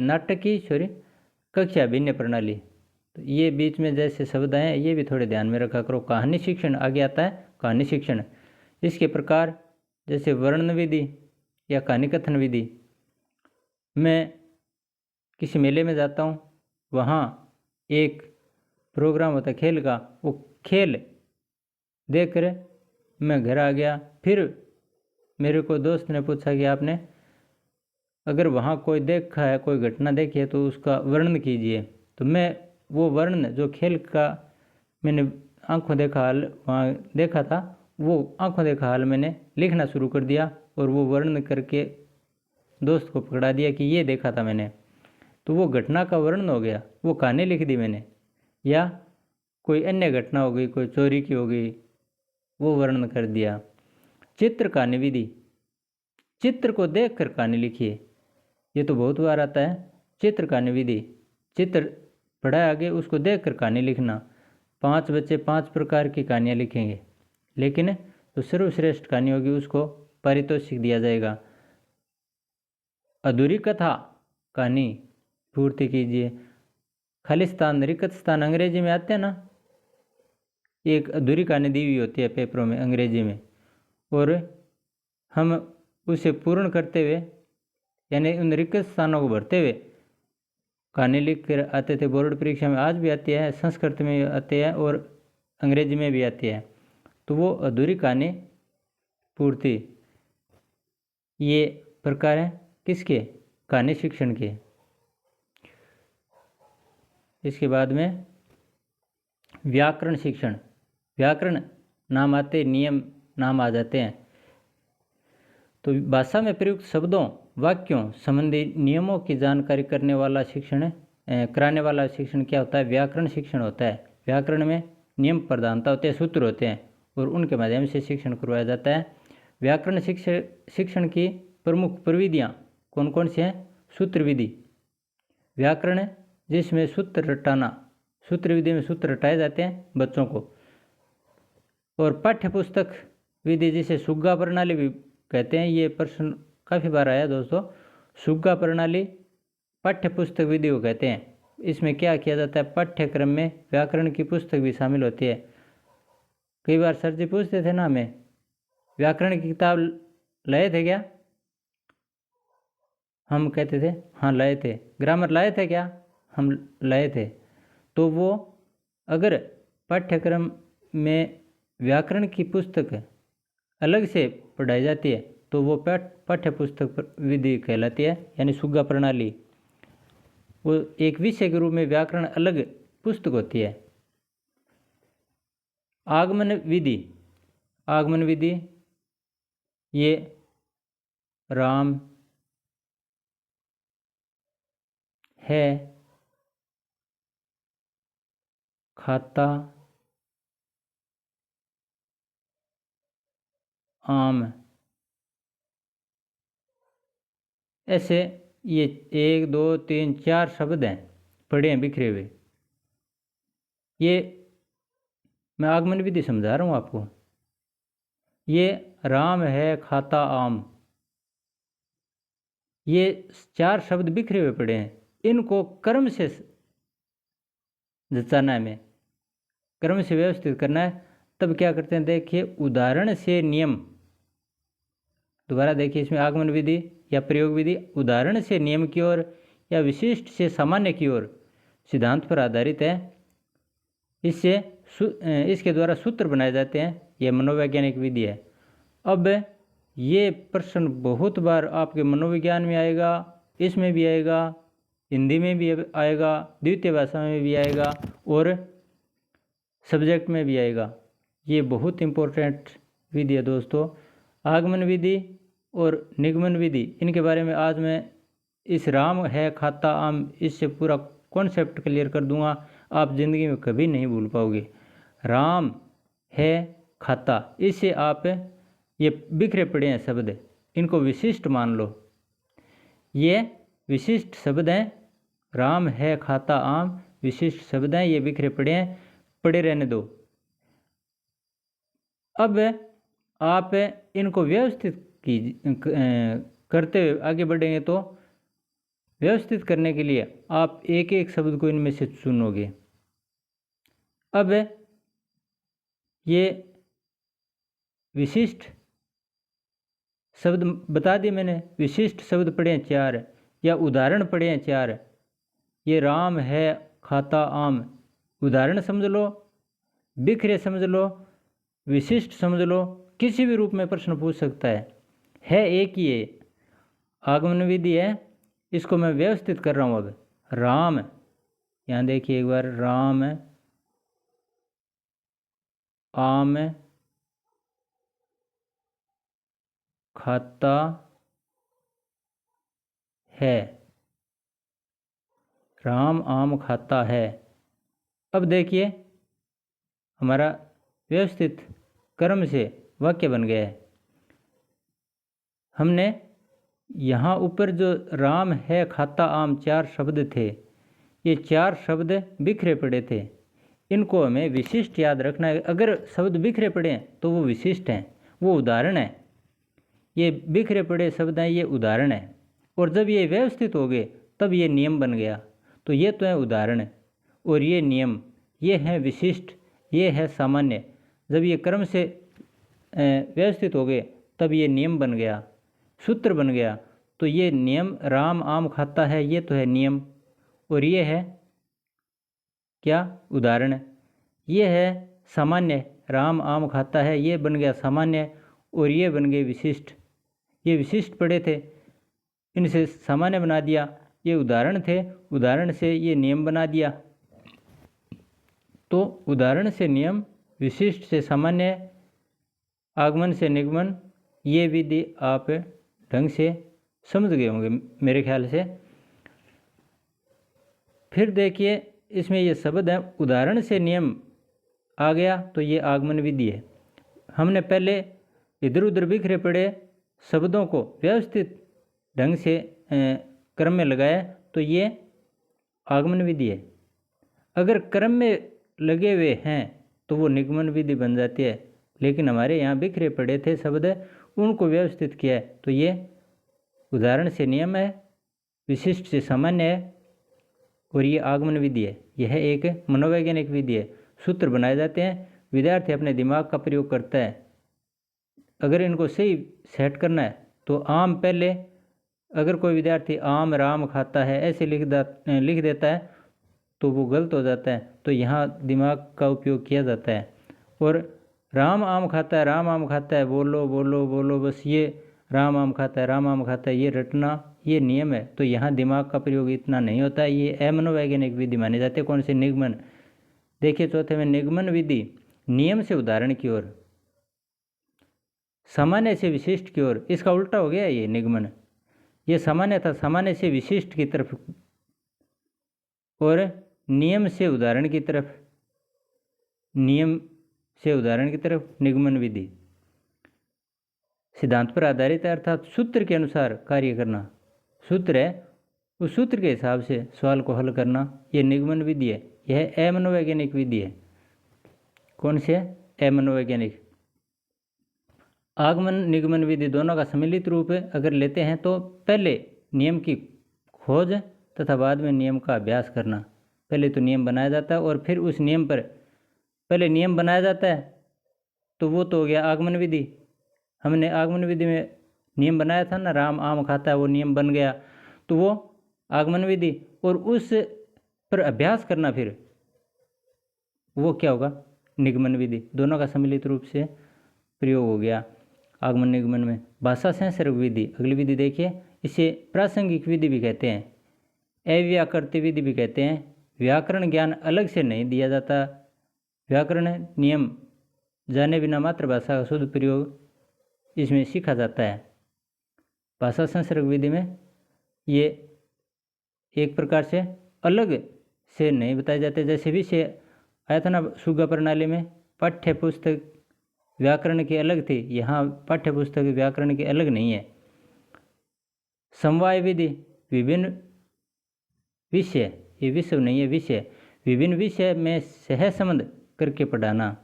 नाटक की कक्षा अभिनय प्रणाली। तो ये बीच में जैसे शब्द हैं ये भी थोड़े ध्यान में रखा करो। कहानी शिक्षण आगे आता है, कहानी शिक्षण। इसके प्रकार जैसे वर्ण विधि या कहानी कथन विधि। मैं किसी मेले में जाता हूँ, वहाँ एक प्रोग्राम होता है खेल का, वो खेल देख कर मैं घर आ गया। फिर मेरे को दोस्त ने पूछा कि आपने अगर वहाँ कोई देखा है, कोई घटना देखी है, तो उसका वर्णन कीजिए। तो मैं वो वर्णन जो खेल का मैंने आंखों देखा हाल वहाँ देखा था, वो आंखों देखा हाल मैंने लिखना शुरू कर दिया, और वो वर्णन करके दोस्त को पकड़ा दिया कि ये देखा था मैंने। तो वो घटना का वर्णन हो गया, वो कहानी लिख दी मैंने। या कोई अन्य घटना हो गई, कोई चोरी की हो गई, वो वर्णन कर दिया। चित्र कहानी विधि, चित्र को देखकर कहानी लिखिए। ये तो बहुत बार आता है। चित्र कहानी विधि, चित्र पढ़ा आगे, उसको देखकर कहानी लिखना। 5 बच्चे 5 प्रकार की कहानियाँ लिखेंगे, लेकिन जो सर्वश्रेष्ठ कहानी होगी उसको पारितोषिक दिया जाएगा। अधूरी कथा कहानी पूर्ति कीजिए। खालिस्तान, रिक्त स्थान अंग्रेजी में आते हैं ना, एक अधूरी कहानी दी हुई होती है पेपरों में अंग्रेजी में, और हम उसे पूर्ण करते हुए, यानी उन रिक्त स्थानों को भरते हुए कहानी लिख कर आते थे। बोर्ड परीक्षा में आज भी आती है, संस्कृत में आती है और अंग्रेजी में भी आती है। तो वो अधूरी कहानी पूर्ति, ये प्रकार हैं किसके? कहानी शिक्षण के। इसके बाद में व्याकरण शिक्षण। व्याकरण नाम आते, नियम नाम आ जाते हैं। तो भाषा में प्रयुक्त शब्दों, वाक्यों संबंधी नियमों की जानकारी करने वाला शिक्षण, कराने वाला शिक्षण क्या होता है? व्याकरण शिक्षण होता है। व्याकरण में नियम प्रधानता होते हैं, सूत्र होते हैं, और उनके माध्यम से शिक्षण करवाया जाता है। व्याकरण शिक्षण की प्रमुख प्रविधियाँ कौन कौन सी हैं? सूत्र विधि, व्याकरण जिसमें सूत्र रटाना, सूत्र विधि में सूत्र रटाए जाते हैं बच्चों को। और पाठ्य पुस्तक विधि जिसे सुग्गा प्रणाली भी कहते हैं, ये प्रश्न काफ़ी बार आया दोस्तों। सुग्गा प्रणाली पाठ्य पुस्तक विधि को कहते हैं। इसमें क्या किया जाता है, पाठ्यक्रम में व्याकरण की पुस्तक भी शामिल होती है। कई बार सर जी पूछते थे ना हमें, व्याकरण की किताब लाए थे क्या, हम कहते थे हाँ लाए थे। ग्रामर लाए थे क्या, हम लाए थे। तो वो अगर पाठ्यक्रम में व्याकरण की पुस्तक अलग से पढ़ाई जाती है तो वो पाठ्य पुस्तक विधि कहलाती है, यानी सुग्गा प्रणाली। वो एक विषय के रूप में व्याकरण अलग पुस्तक होती है। आगमन विधि, आगमन विधि ये राम है खाता आम, ऐसे ये 1 2 3 4 शब्द हैं पढ़े हैं बिखरे हुए। ये मैं आगमन विधि समझा रहा हूँ आपको। ये राम है खाता आम, ये 4 शब्द बिखरे हुए पड़े हैं। इनको क्रम से जचाना है, हमें क्रम से व्यवस्थित करना है। तब क्या करते हैं, देखिए उदाहरण से नियम। दोबारा देखिए, इसमें आगमन विधि या प्रयोग विधि उदाहरण से नियम की ओर या विशिष्ट से सामान्य की ओर सिद्धांत पर आधारित है। इससे इसके द्वारा सूत्र बनाए जाते हैं। यह मनोवैज्ञानिक विधि है। अब ये प्रश्न बहुत बार आपके मनोविज्ञान में आएगा, इसमें भी आएगा, हिंदी में भी आएगा, द्वितीय भाषा में भी आएगा और सब्जेक्ट में भी आएगा। ये बहुत इम्पोर्टेंट विधि है दोस्तों। आगमन विधि और निगमन विधि, इनके बारे में आज मैं इस राम है खाता आम इससे पूरा कॉन्सेप्ट क्लियर कर दूंगा। आप ज़िंदगी में कभी नहीं भूल पाओगे। राम है खाता, इससे आप ये बिखरे पड़े हैं शब्द, इनको विशिष्ट मान लो। ये विशिष्ट शब्द हैं। राम है खाता आम विशिष्ट शब्द हैं, ये बिखरे पड़े हैं, पड़े रहने दो। अब आप इनको व्यवस्थित करते हुए आगे बढ़ेंगे तो व्यवस्थित करने के लिए आप एक एक शब्द को इनमें से चुनोगे। अब ये विशिष्ट शब्द बता दिए मैंने, विशिष्ट शब्द पढ़े हैं 4 या उदाहरण पढ़े हैं 4। ये राम है खाता आम उदाहरण समझ लो, बिखरे समझ लो, विशिष्ट समझ लो, किसी भी रूप में प्रश्न पूछ सकता है एक ही है। आगमन विधि है, इसको मैं व्यवस्थित कर रहा हूँ। अब राम, यहाँ देखिए एक बार, राम आम खाता है, राम आम खाता है। अब देखिए हमारा व्यवस्थित क्रम से वाक्य बन गया है। हमने यहाँ ऊपर जो राम है खाता आम 4 शब्द थे, ये 4 शब्द बिखरे पड़े थे। इनको हमें विशिष्ट याद रखना है। अगर शब्द बिखरे पड़े हैं तो वो विशिष्ट हैं, वो उदाहरण है। ये बिखरे पड़े शब्द हैं, ये उदाहरण है। और जब ये व्यवस्थित हो गए तब ये नियम बन गया। तो ये तो है उदाहरण और ये नियम, ये है विशिष्ट, ये है सामान्य। जब ये क्रम से व्यवस्थित हो गए तब ये नियम बन गया, सूत्र बन गया। तो ये नियम राम आम खाता है, ये तो है नियम, और ये है क्या, उदाहरण। ये है सामान्य, राम आम खाता है, ये बन गया सामान्य, और ये बन गए विशिष्ट। ये विशिष्ट पढ़े थे, इनसे सामान्य बना दिया। ये उदाहरण थे, उदाहरण से ये नियम बना दिया। तो उदाहरण से नियम, विशिष्ट से सामान्य, आगमन से निगमन, ये विधि आप ढंग से समझ गए होंगे मेरे ख्याल से। फिर देखिए इसमें ये शब्द है, उदाहरण से नियम आ गया तो ये आगमन विधि है। हमने पहले इधर उधर बिखरे पड़े शब्दों को व्यवस्थित ढंग से क्रम में लगाया तो ये आगमन विधि है। अगर क्रम में लगे हुए हैं तो वो निगमन विधि बन जाती है। लेकिन हमारे यहाँ बिखरे पड़े थे शब्द, उनको व्यवस्थित किया है। तो ये उदाहरण से नियम है, विशिष्ट से सामान्य है, और ये आगमन विधि है। यह एक मनोवैज्ञानिक विधि है। सूत्र बनाए जाते हैं, विद्यार्थी अपने दिमाग का प्रयोग करता है। अगर इनको सही सेट करना है तो आम पहले, अगर कोई विद्यार्थी आम राम खाता है ऐसे लिख देता है तो वो गलत हो जाता है। तो यहाँ दिमाग का उपयोग किया जाता है। और राम आम खाता है, राम आम खाता है, बोलो बोलो बोलो, बस ये राम आम खाता है, राम आम खाता है, ये रटना, ये नियम है। तो यहाँ दिमाग का प्रयोग इतना नहीं होता है। ये अमनोवैज्ञानिक विधि मानी जाती है। कौन से? निगमन। देखिए चौथे में निगमन विधि, नियम से उदाहरण की ओर, सामान्य से विशिष्ट की ओर। इसका उल्टा हो गया ये निगमन। ये सामान्य था, सामान्य से विशिष्ट की तरफ, और नियम से उदाहरण की तरफ, नियम से उदाहरण की तरफ निगमन विधि। सिद्धांत पर आधारित है, अर्थात सूत्र के अनुसार कार्य करना। सूत्र है, उस सूत्र के हिसाब से सवाल को हल करना, यह निगमन विधि है। यह अमनोवैज्ञानिक विधि है। कौन सी है? अमनोवैज्ञानिक। आगमन निगमन विधि दोनों का सम्मिलित रूप अगर लेते हैं तो पहले नियम की खोज तथा बाद में नियम का अभ्यास करना। पहले तो नियम बनाया जाता है और फिर उस नियम पर, पहले नियम बनाया जाता है तो वो तो हो गया आगमन विधि। हमने आगमन विधि में नियम बनाया था ना, राम आम खाता है, वो नियम बन गया, तो वो आगमन विधि। और उस पर अभ्यास करना फिर वो क्या होगा? निगमन विधि। दोनों का सम्मिलित रूप से प्रयोग हो गया आगमन निगमन में। भाषा संसर्ग विधि, अगली विधि देखिए, इसे प्रासंगिक विधि भी कहते हैं, अव्याकृत विधि भी कहते हैं। व्याकरण ज्ञान अलग से नहीं दिया जाता। व्याकरण नियम जाने बिना मातृभाषा का शुद्ध प्रयोग इसमें सीखा जाता है। भाषा संसर्ग विधि में ये एक प्रकार से अलग से नहीं बताए जाते। जैसे विषय आया था ना सुगा प्रणाली में, पाठ्य पुस्तक व्याकरण की अलग थी, यहाँ पाठ्य पुस्तक व्याकरण की अलग नहीं है। समवाय विधि, विभिन्न विषय, ये विषय नहीं है, विषय, विभिन्न विषय में सह संबंध करके पढ़ाना।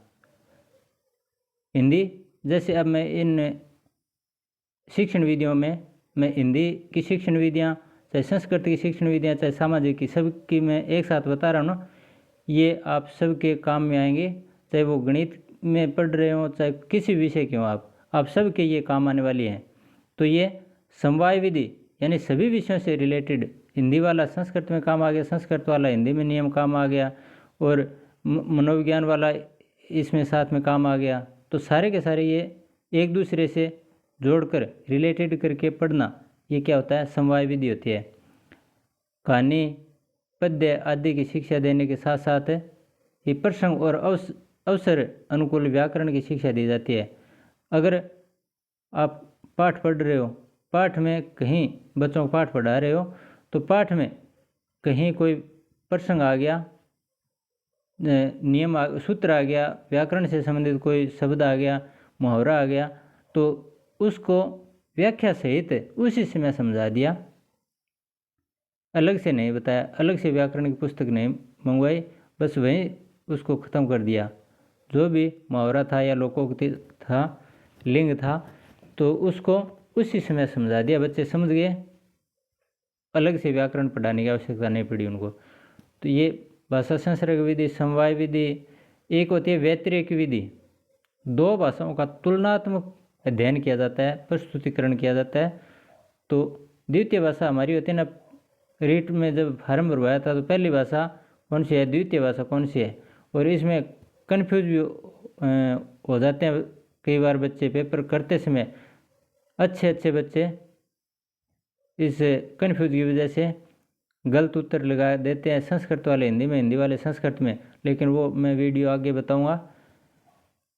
हिंदी, जैसे अब मैं इन शिक्षण विधियों में, मैं हिंदी की शिक्षण विधियाँ, चाहे संस्कृत की शिक्षण विधियाँ, चाहे सामाजिक की, सबकी मैं एक साथ बता रहा हूँ ना, ये आप सबके काम में आएंगे। चाहे वो गणित में पढ़ रहे हो, चाहे किसी विषय के हो, आप सबके ये काम आने वाली हैं। तो ये समवाय विधि यानी सभी विषयों से रिलेटेड, हिंदी वाला संस्कृत में काम आ गया, संस्कृत वाला हिंदी में नियम काम आ गया, और मनोविज्ञान वाला इसमें साथ में काम आ गया। तो सारे के सारे ये एक दूसरे से जोड़कर रिलेटेड करके पढ़ना, ये क्या होता है? समवाय विधि होती है। कहानी, पद्य आदि की शिक्षा देने के साथ साथ ये प्रसंग और अवसर अनुकूल व्याकरण की शिक्षा दी जाती है। अगर आप पाठ पढ़ रहे हो, पाठ में कहीं बच्चों को पाठ पढ़ा रहे हो, तो पाठ में कहीं कोई प्रसंग आ गया, नियम सूत्र आ गया, व्याकरण से संबंधित कोई शब्द आ गया, मुहावरा आ गया, तो उसको व्याख्या सहित उसी से मैं समझा दिया, अलग से नहीं बताया, अलग से व्याकरण की पुस्तक नहीं मंगवाई, बस वहीं उसको ख़त्म कर दिया। जो भी मुहावरा था या लोकोक्ति था, लिंग था, तो उसको उसी समय समझा दिया, बच्चे समझ गए, अलग से व्याकरण पढ़ाने की आवश्यकता नहीं पड़ी उनको। तो ये भाषा संसर्ग विधि, समवाय विधि। एक होती है व्यतिरेक विधि, दो भाषाओं का तुलनात्मक अध्ययन किया जाता है, प्रस्तुतिकरण किया जाता है। तो द्वितीय भाषा हमारी होती है ना, रीट में जब फार्म भरवाया था तो पहली भाषा कौन सी है, द्वितीय भाषा कौन सी है, और इसमें कन्फ्यूज भी हो जाते हैं कई बार बच्चे पेपर करते समय। अच्छे बच्चे इस कन्फ्यूज की वजह से गलत उत्तर लगा देते हैं, संस्कृत वाले हिंदी में, हिंदी वाले संस्कृत में। लेकिन वो मैं वीडियो आगे बताऊंगा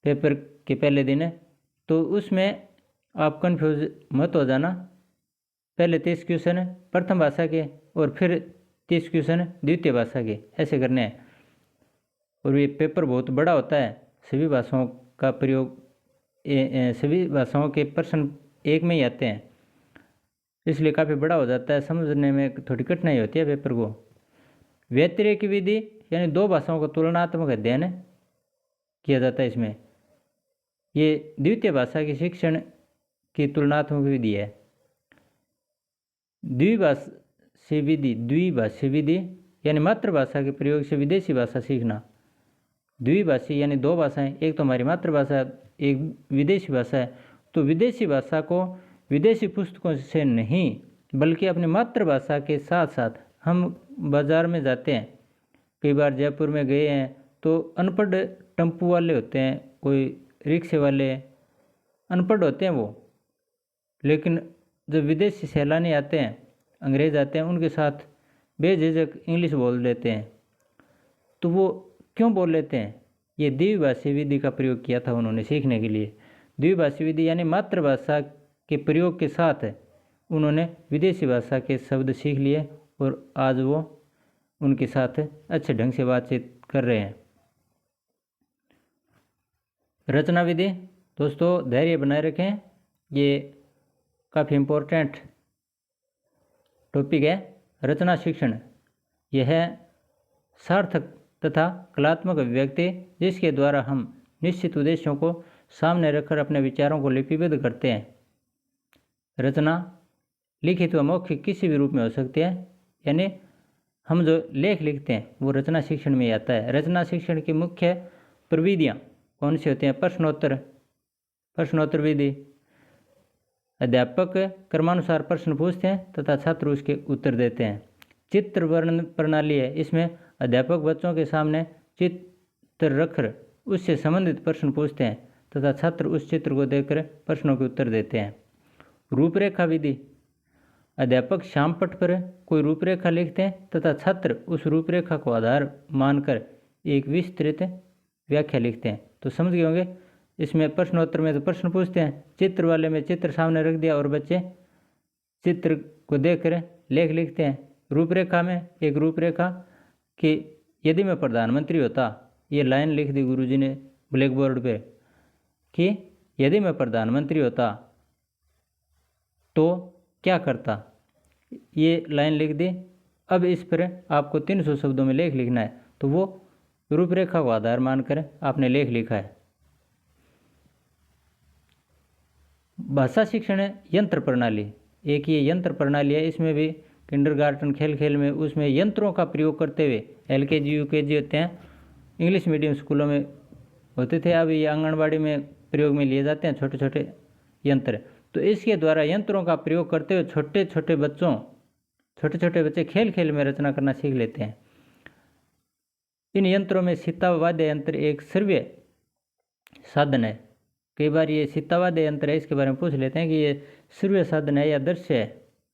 पेपर के पहले दिन, तो उसमें आप कन्फ्यूज मत हो जाना। पहले 30 क्वेश्चन प्रथम भाषा के और फिर 30 क्वेश्चन द्वितीय भाषा के, ऐसे करने हैं। और ये पेपर बहुत बड़ा होता है, सभी भाषाओं का प्रयोग, सभी भाषाओं के प्रश्न एक में ही आते हैं, इसलिए काफ़ी बड़ा हो जाता है, समझने में थोड़ी कठिनाई होती है पेपर को। व्यतिरेक विधि यानी दो भाषाओं का तुलनात्मक अध्ययन किया जाता है इसमें। ये द्वितीय भाषा के शिक्षण की तुलनात्मक विधि है। द्विभाषी विधि यानी मातृभाषा के प्रयोग से विदेशी भाषा सीखना। द्विभाषी यानी दो भाषाएं, एक तो हमारी मातृभाषा, एक विदेशी भाषा है। तो विदेशी भाषा को विदेशी पुस्तकों से नहीं बल्कि अपनी मातृभाषा के साथ साथ हम बाज़ार में जाते हैं, कई बार जयपुर में गए हैं तो अनपढ़ टेम्पू वाले होते हैं, कोई रिक्शे वाले अनपढ़ होते हैं वो, लेकिन जब विदेशी सैलानी आते हैं, अंग्रेज़ आते हैं, उनके साथ बेझिझक इंग्लिश बोल देते हैं। तो वो क्यों बोल लेते हैं? ये द्विभाषी विधि का प्रयोग किया था उन्होंने सीखने के लिए। द्विभाषी विधि यानी मातृभाषा के प्रयोग के साथ उन्होंने विदेशी भाषा के शब्द सीख लिए और आज वो उनके साथ अच्छे ढंग से बातचीत कर रहे हैं। रचना विधि दोस्तों, धैर्य बनाए रखें, ये काफ़ी इम्पोर्टेंट टॉपिक है। रचना शिक्षण यह है सार्थक तथा कलात्मक अभिव्यक्ति जिसके द्वारा हम निश्चित उद्देश्यों को सामने रखकर अपने विचारों को लिपिबद्ध करते हैं। रचना लिखित व मौखिक किसी भी रूप में हो सकती है, यानी हम जो लेख लिखते हैं वो रचना शिक्षण में आता है। रचना शिक्षण की मुख्य प्रविधियाँ कौन सी होती हैं? प्रश्नोत्तर विधि, अध्यापक क्रमानुसार प्रश्न पूछते हैं तथा छात्र उसके उत्तर देते हैं। चित्र वर्णन प्रणाली है, इसमें अध्यापक बच्चों के सामने चित्र रखकर उससे संबंधित प्रश्न पूछते हैं तथा छात्र उस चित्र को देखकर प्रश्नों के उत्तर देते हैं। रूपरेखा विधि, अध्यापक श्यामपट्ट पर कोई रूपरेखा लिखते हैं तथा छात्र उस रूपरेखा को आधार मानकर एक विस्तृत व्याख्या लिखते हैं। तो समझ गए होंगे, इसमें प्रश्नोत्तर में तो प्रश्न पूछते हैं, चित्र वाले में चित्र सामने रख दिया और बच्चे चित्र को देखकर लेख लिखते हैं। रूपरेखा में एक रूपरेखा कि यदि मैं प्रधानमंत्री होता, ये लाइन लिख दी गुरुजी ने ब्लैक बोर्ड पे कि यदि मैं प्रधानमंत्री होता तो क्या करता, ये लाइन लिख दी। अब इस पर आपको 300 शब्दों में लेख लिखना है, तो वो रूपरेखा को आधार मानकर आपने लेख लिखा है। भाषा शिक्षण यंत्र प्रणाली, एक ये यंत्र प्रणाली है, इसमें भी किंडरगार्टन खेल खेल में उसमें यंत्रों का प्रयोग करते हुए LKG UKG होते हैं, इंग्लिश मीडियम स्कूलों में होते थे, अब ये आंगनबाड़ी में प्रयोग में लिए जाते हैं छोटे छोटे यंत्र। तो इसके द्वारा यंत्रों का प्रयोग करते हुए छोटे छोटे बच्चे खेल खेल में रचना करना सीख लेते हैं। इन यंत्रों में सितावाद्य यंत्र एक श्रव्य साधन है। कई बार ये सितावाद्य यंत्र है, इसके बारे में पूछ लेते हैं कि ये श्रव्य साधन है या दृश्य है।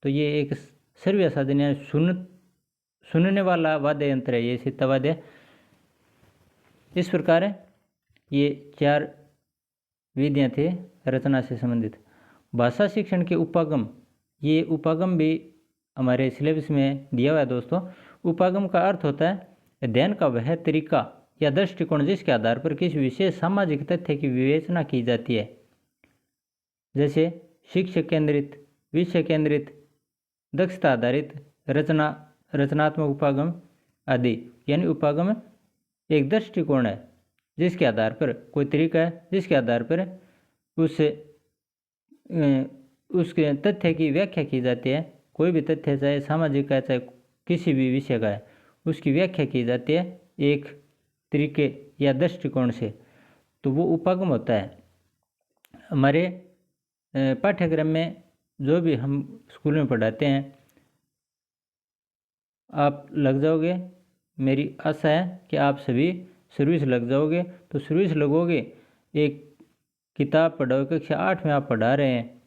तो ये एक श्रव्य साधन है, सुनने वाला वाद्य यंत्र है ये सितावाद्य। इस प्रकार ये 4 विधियाँ थी रचना से संबंधित। भाषा शिक्षण के उपागम, ये उपागम भी हमारे सिलेबस में दिया हुआ है दोस्तों। उपागम का अर्थ होता है अध्ययन का वह तरीका या दृष्टिकोण जिसके आधार पर किसी विशेष सामाजिक तथ्य की विवेचना की जाती है, जैसे शिक्षक केंद्रित, विषय केंद्रित, दक्षता आधारित, रचनात्मक उपागम आदि। यानी उपागम एक दृष्टिकोण है जिसके आधार पर, कोई तरीका है जिसके आधार पर उसके तथ्य की व्याख्या की जाती है। कोई भी तथ्य चाहे सामाजिक का चाहे किसी भी विषय का है, उसकी व्याख्या की जाती है एक तरीके या दृष्टिकोण से, तो वो उपागम होता है। हमारे पाठ्यक्रम में जो भी हम स्कूल में पढ़ाते हैं आप लग जाओगे, मेरी आशा है कि आप सभी सर्विस लग जाओगे। तो सर्विस लगोगे, एक किताब पढ़ोगे, कक्षा 8 में आप पढ़ा रहे हैं,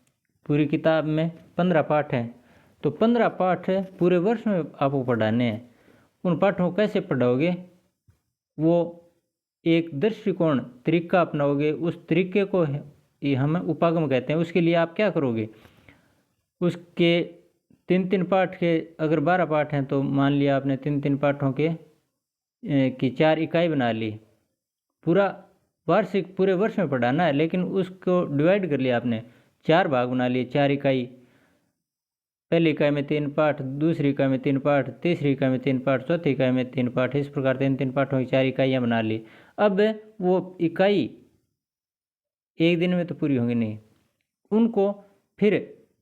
पूरी किताब में 15 पाठ हैं, तो 15 पाठ पूरे वर्ष में आपको पढ़ाने हैं। उन पाठों को कैसे पढ़ाओगे? वो एक दृष्टिकोण तरीका अपनाओगे, उस तरीके को हम उपागम कहते हैं। उसके लिए आप क्या करोगे? उसके 3-3 पाठ के अगर 12 पाठ हैं तो मान लिया आपने 3-3 पाठों के की 4 इकाई बना ली। पूरा वार्षिक पूरे वर्ष में पढ़ाना है, लेकिन उसको डिवाइड कर लिया आपने, 4 भाग बना लिए, 4 इकाई। पहली इकाई में 3 पाठ, दूसरी इकाई में 3 पाठ, तीसरी इकाई में 3 पाठ, चौथी इकाई में 3 पाठ, इस प्रकार 3-3 पाठों की 4 इकाइयाँ बना ली। अब वो इकाई एक दिन में तो पूरी होंगी नहीं। उनको फिर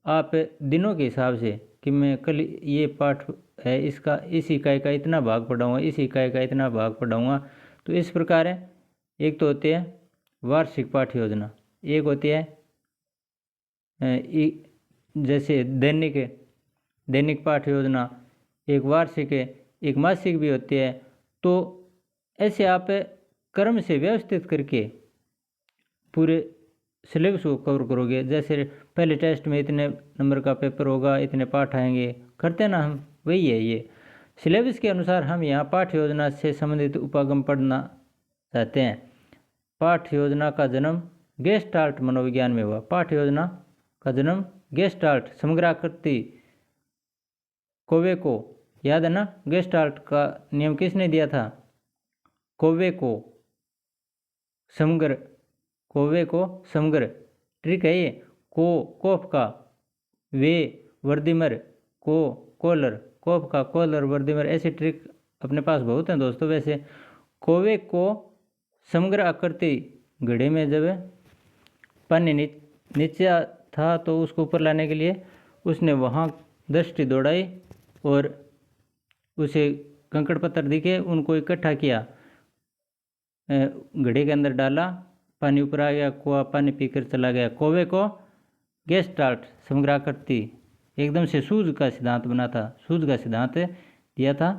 आप दिनों के हिसाब से कि मैं कल ये पाठ है, इसका इस इकाई का इतना भाग पढ़ाऊँगा, इस इकाई का इतना भाग पढ़ाऊँगा। तो इस प्रकार है। एक तो होती है वार्षिक पाठ योजना, एक होती है जैसे दैनिक पाठ योजना, एक वार्षिक है, एक मासिक भी होती है। तो ऐसे आप क्रम से व्यवस्थित करके पूरे सिलेबस को कवर करोगे। जैसे पहले टेस्ट में इतने नंबर का पेपर होगा, इतने पाठ आएंगे, करते ना हम, वही है ये सिलेबस के अनुसार हम यहाँ पाठ योजना से संबंधित उपागम पढ़ना चाहते हैं। पाठ योजना का जन्म गेस्टाल्ट मनोविज्ञान में हुआ। पाठ योजना का जन्म गेस्टाल्ट समग्राकृति कोवे को, याद है ना? गेस्टाल्ट का नियम किसने दिया था? कोवे को। समग्र, कोवे को समग्र ट्रिक है ये। को कोफ का, वे वर्दिमर, को कोलर, कोफ का कोलर, वर्दिमर, ऐसी ट्रिक अपने पास बहुत हैं दोस्तों। वैसे कोवे को समग्र आकृति घड़े में जब पानी नीचे था तो उसको ऊपर लाने के लिए उसने वहाँ दृष्टि दौड़ाई और उसे कंकड़ पत्थर दिखे, उनको इकट्ठा किया, घड़े के अंदर डाला, पानी ऊपर आ गया, कुआ पानी पीकर चला गया। कोवे को गेस्टाल्ट समग्राकृति एकदम से सूझ का सिद्धांत बना था, सूझ का सिद्धांत दिया था।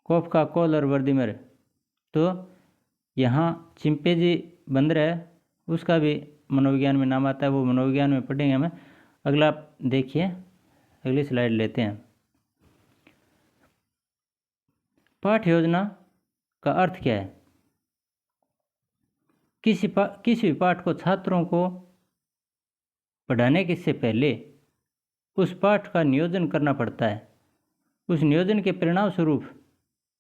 कोफ का कोल और वर्दिमर। तो यहाँ चिंपैंजी बंदर है, उसका भी मनोविज्ञान में नाम आता है, वो मनोविज्ञान में पढ़ेंगे हमें। अगला देखिए, अगली स्लाइड लेते हैं। पाठ योजना का अर्थ क्या है? किसी भी पाठ को छात्रों को पढ़ाने के से पहले उस पाठ का नियोजन करना पड़ता है। उस नियोजन के परिणाम स्वरूप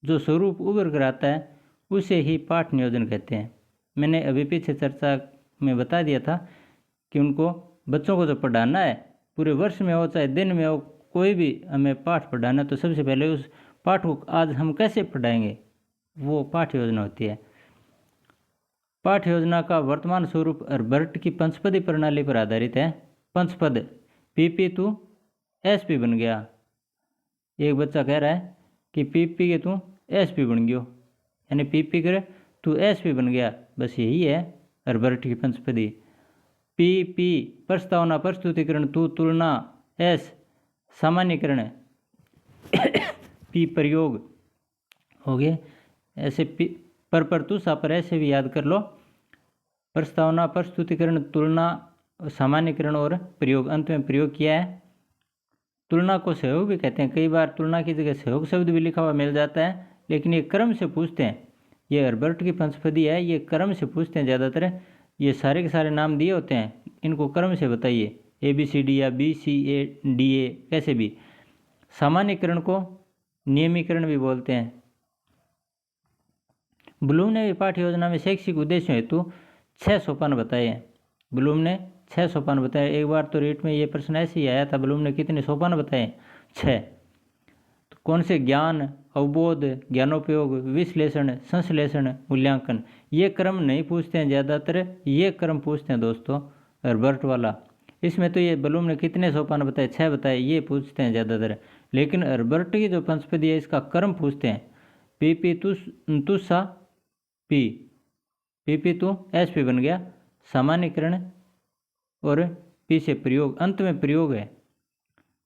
जो स्वरूप उभर कर आता है उसे ही पाठ नियोजन कहते हैं। मैंने अभी पीछे चर्चा में बता दिया था कि उनको बच्चों को जो पढ़ाना है, पूरे वर्ष में हो चाहे दिन में हो, कोई भी हमें पाठ पढ़ाना, तो सबसे पहले उस पाठ को आज हम कैसे पढ़ाएंगे, वो पाठ योजना होती है। पाठ योजना का वर्तमान स्वरूप हर्बर्ट की पंचपदी प्रणाली पर आधारित है। पंचपद, पीपी तू एसपी बन गया। एक बच्चा कह रहा है कि पीपी के तू एसपी बन गयो, यानी पीपी करे तू एसपी बन गया, बस यही है हर्बर्ट की पंचपदी। पी प्रस्तावना प्रस्तुतिकरण, तू तुलना, एस सामान्यकरण, पी प्रयोग हो गए। ऐसे पर तुसा पर ऐसे भी याद कर लो। प्रस्तावना, प्रस्तुतिकरण, तुलना, सामान्यकरण और प्रयोग, अंत में प्रयोग किया है। तुलना को सहयोग भी कहते हैं। कई बार तुलना की जगह सहयोग शब्द भी लिखा हुआ मिल जाता है, लेकिन ये क्रम से पूछते हैं। ये हर्बर्ट की पंचपदी है, ये क्रम से पूछते हैं ज़्यादातर। ये सारे के सारे नाम दिए होते हैं, इनको क्रम से बताइए, ABCD या BCADA कैसे भी। सामान्यकरण को नियमीकरण भी बोलते हैं। ब्लूम ने भी पाठ्य योजना में शैक्षिक उद्देश्यों हेतु 6 सोपान बताए हैं। ब्लूम ने 6 सोपान बताए। एक बार तो रीट में ये प्रश्न ऐसे ही आया था, ब्लूम ने कितने सोपान बताए? 6। तो कौन से? ज्ञान, अवबोध, ज्ञानोपयोग, विश्लेषण, संश्लेषण, मूल्यांकन। ये क्रम नहीं पूछते हैं ज़्यादातर, ये क्रम पूछते हैं दोस्तों हर्बर्ट वाला। इसमें तो ये ब्लूम ने कितने सोपान बताए? 6 बताए, ये पूछते हैं ज़्यादातर। लेकिन हर्बर्ट की जो पंचपदी है इसका क्रम पूछते हैं। पीपी तुसा पीपी तू एसपी बन गया, सामान्यकरण और पी से प्रयोग, अंत में प्रयोग है।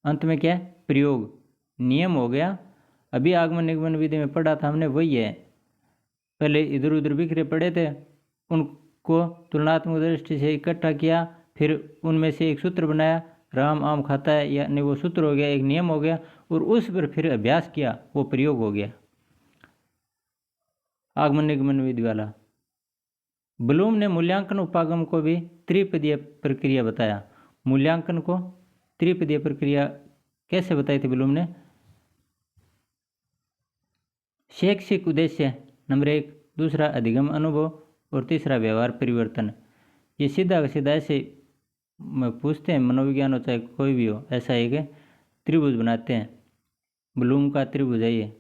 अंत में क्या है? प्रयोग। नियम हो गया, अभी आगमन निगमन विधि में पढ़ा था हमने, वही है। पहले इधर उधर बिखरे पड़े थे, उनको तुलनात्मक दृष्टि से इकट्ठा किया, फिर उनमें से एक सूत्र बनाया, राम आम खाता है, यानी वो सूत्र हो गया, एक नियम हो गया, और उस पर फिर अभ्यास किया, वो प्रयोग हो गया, आगमन निगमन विधि वाला। ब्लूम ने मूल्यांकन उपागम को भी त्रिपदीय प्रक्रिया बताया। मूल्यांकन को त्रिपदीय प्रक्रिया कैसे बताई थी ब्लूम ने? शैक्षिक उद्देश्य नंबर 1, दूसरा अधिगम अनुभव और तीसरा व्यवहार परिवर्तन। ये सीधा सीधा ऐसे पूछते हैं, मनोविज्ञान हो चाहे कोई भी हो, ऐसा एक त्रिभुज बनाते हैं। ब्लूम का त्रिभुज है ये।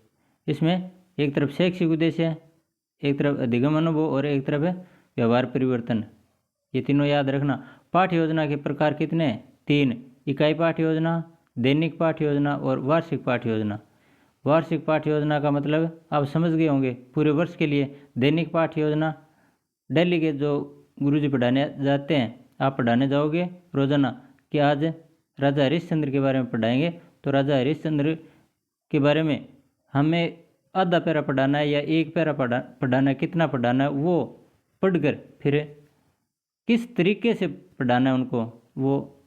इसमें एक तरफ शैक्षिक उद्देश्य है, एक तरफ अधिगम अनुभव और एक तरफ व्यवहार परिवर्तन। ये तीनों याद रखना। पाठ्य योजना के प्रकार कितने हैं? 3। इकाई पाठ्य योजना, दैनिक पाठ्य योजना और वार्षिक पाठ्य योजना। वार्षिक पाठ्य योजना का मतलब आप समझ गए होंगे, पूरे वर्ष के लिए। दैनिक पाठ्य योजना डेली के जो गुरुजी पढ़ाने जाते हैं, आप पढ़ाने जाओगे रोजाना कि आज राजा हरिश्चंद्र के बारे में पढ़ाएंगे, तो राजा हरिश्चंद्र के बारे में हमें आधा पैरा पढ़ाना है या एक पैरा पढ़ाना है, कितना पढ़ाना है वो पढ़कर फिर किस तरीके से पढ़ाना है उनको, वो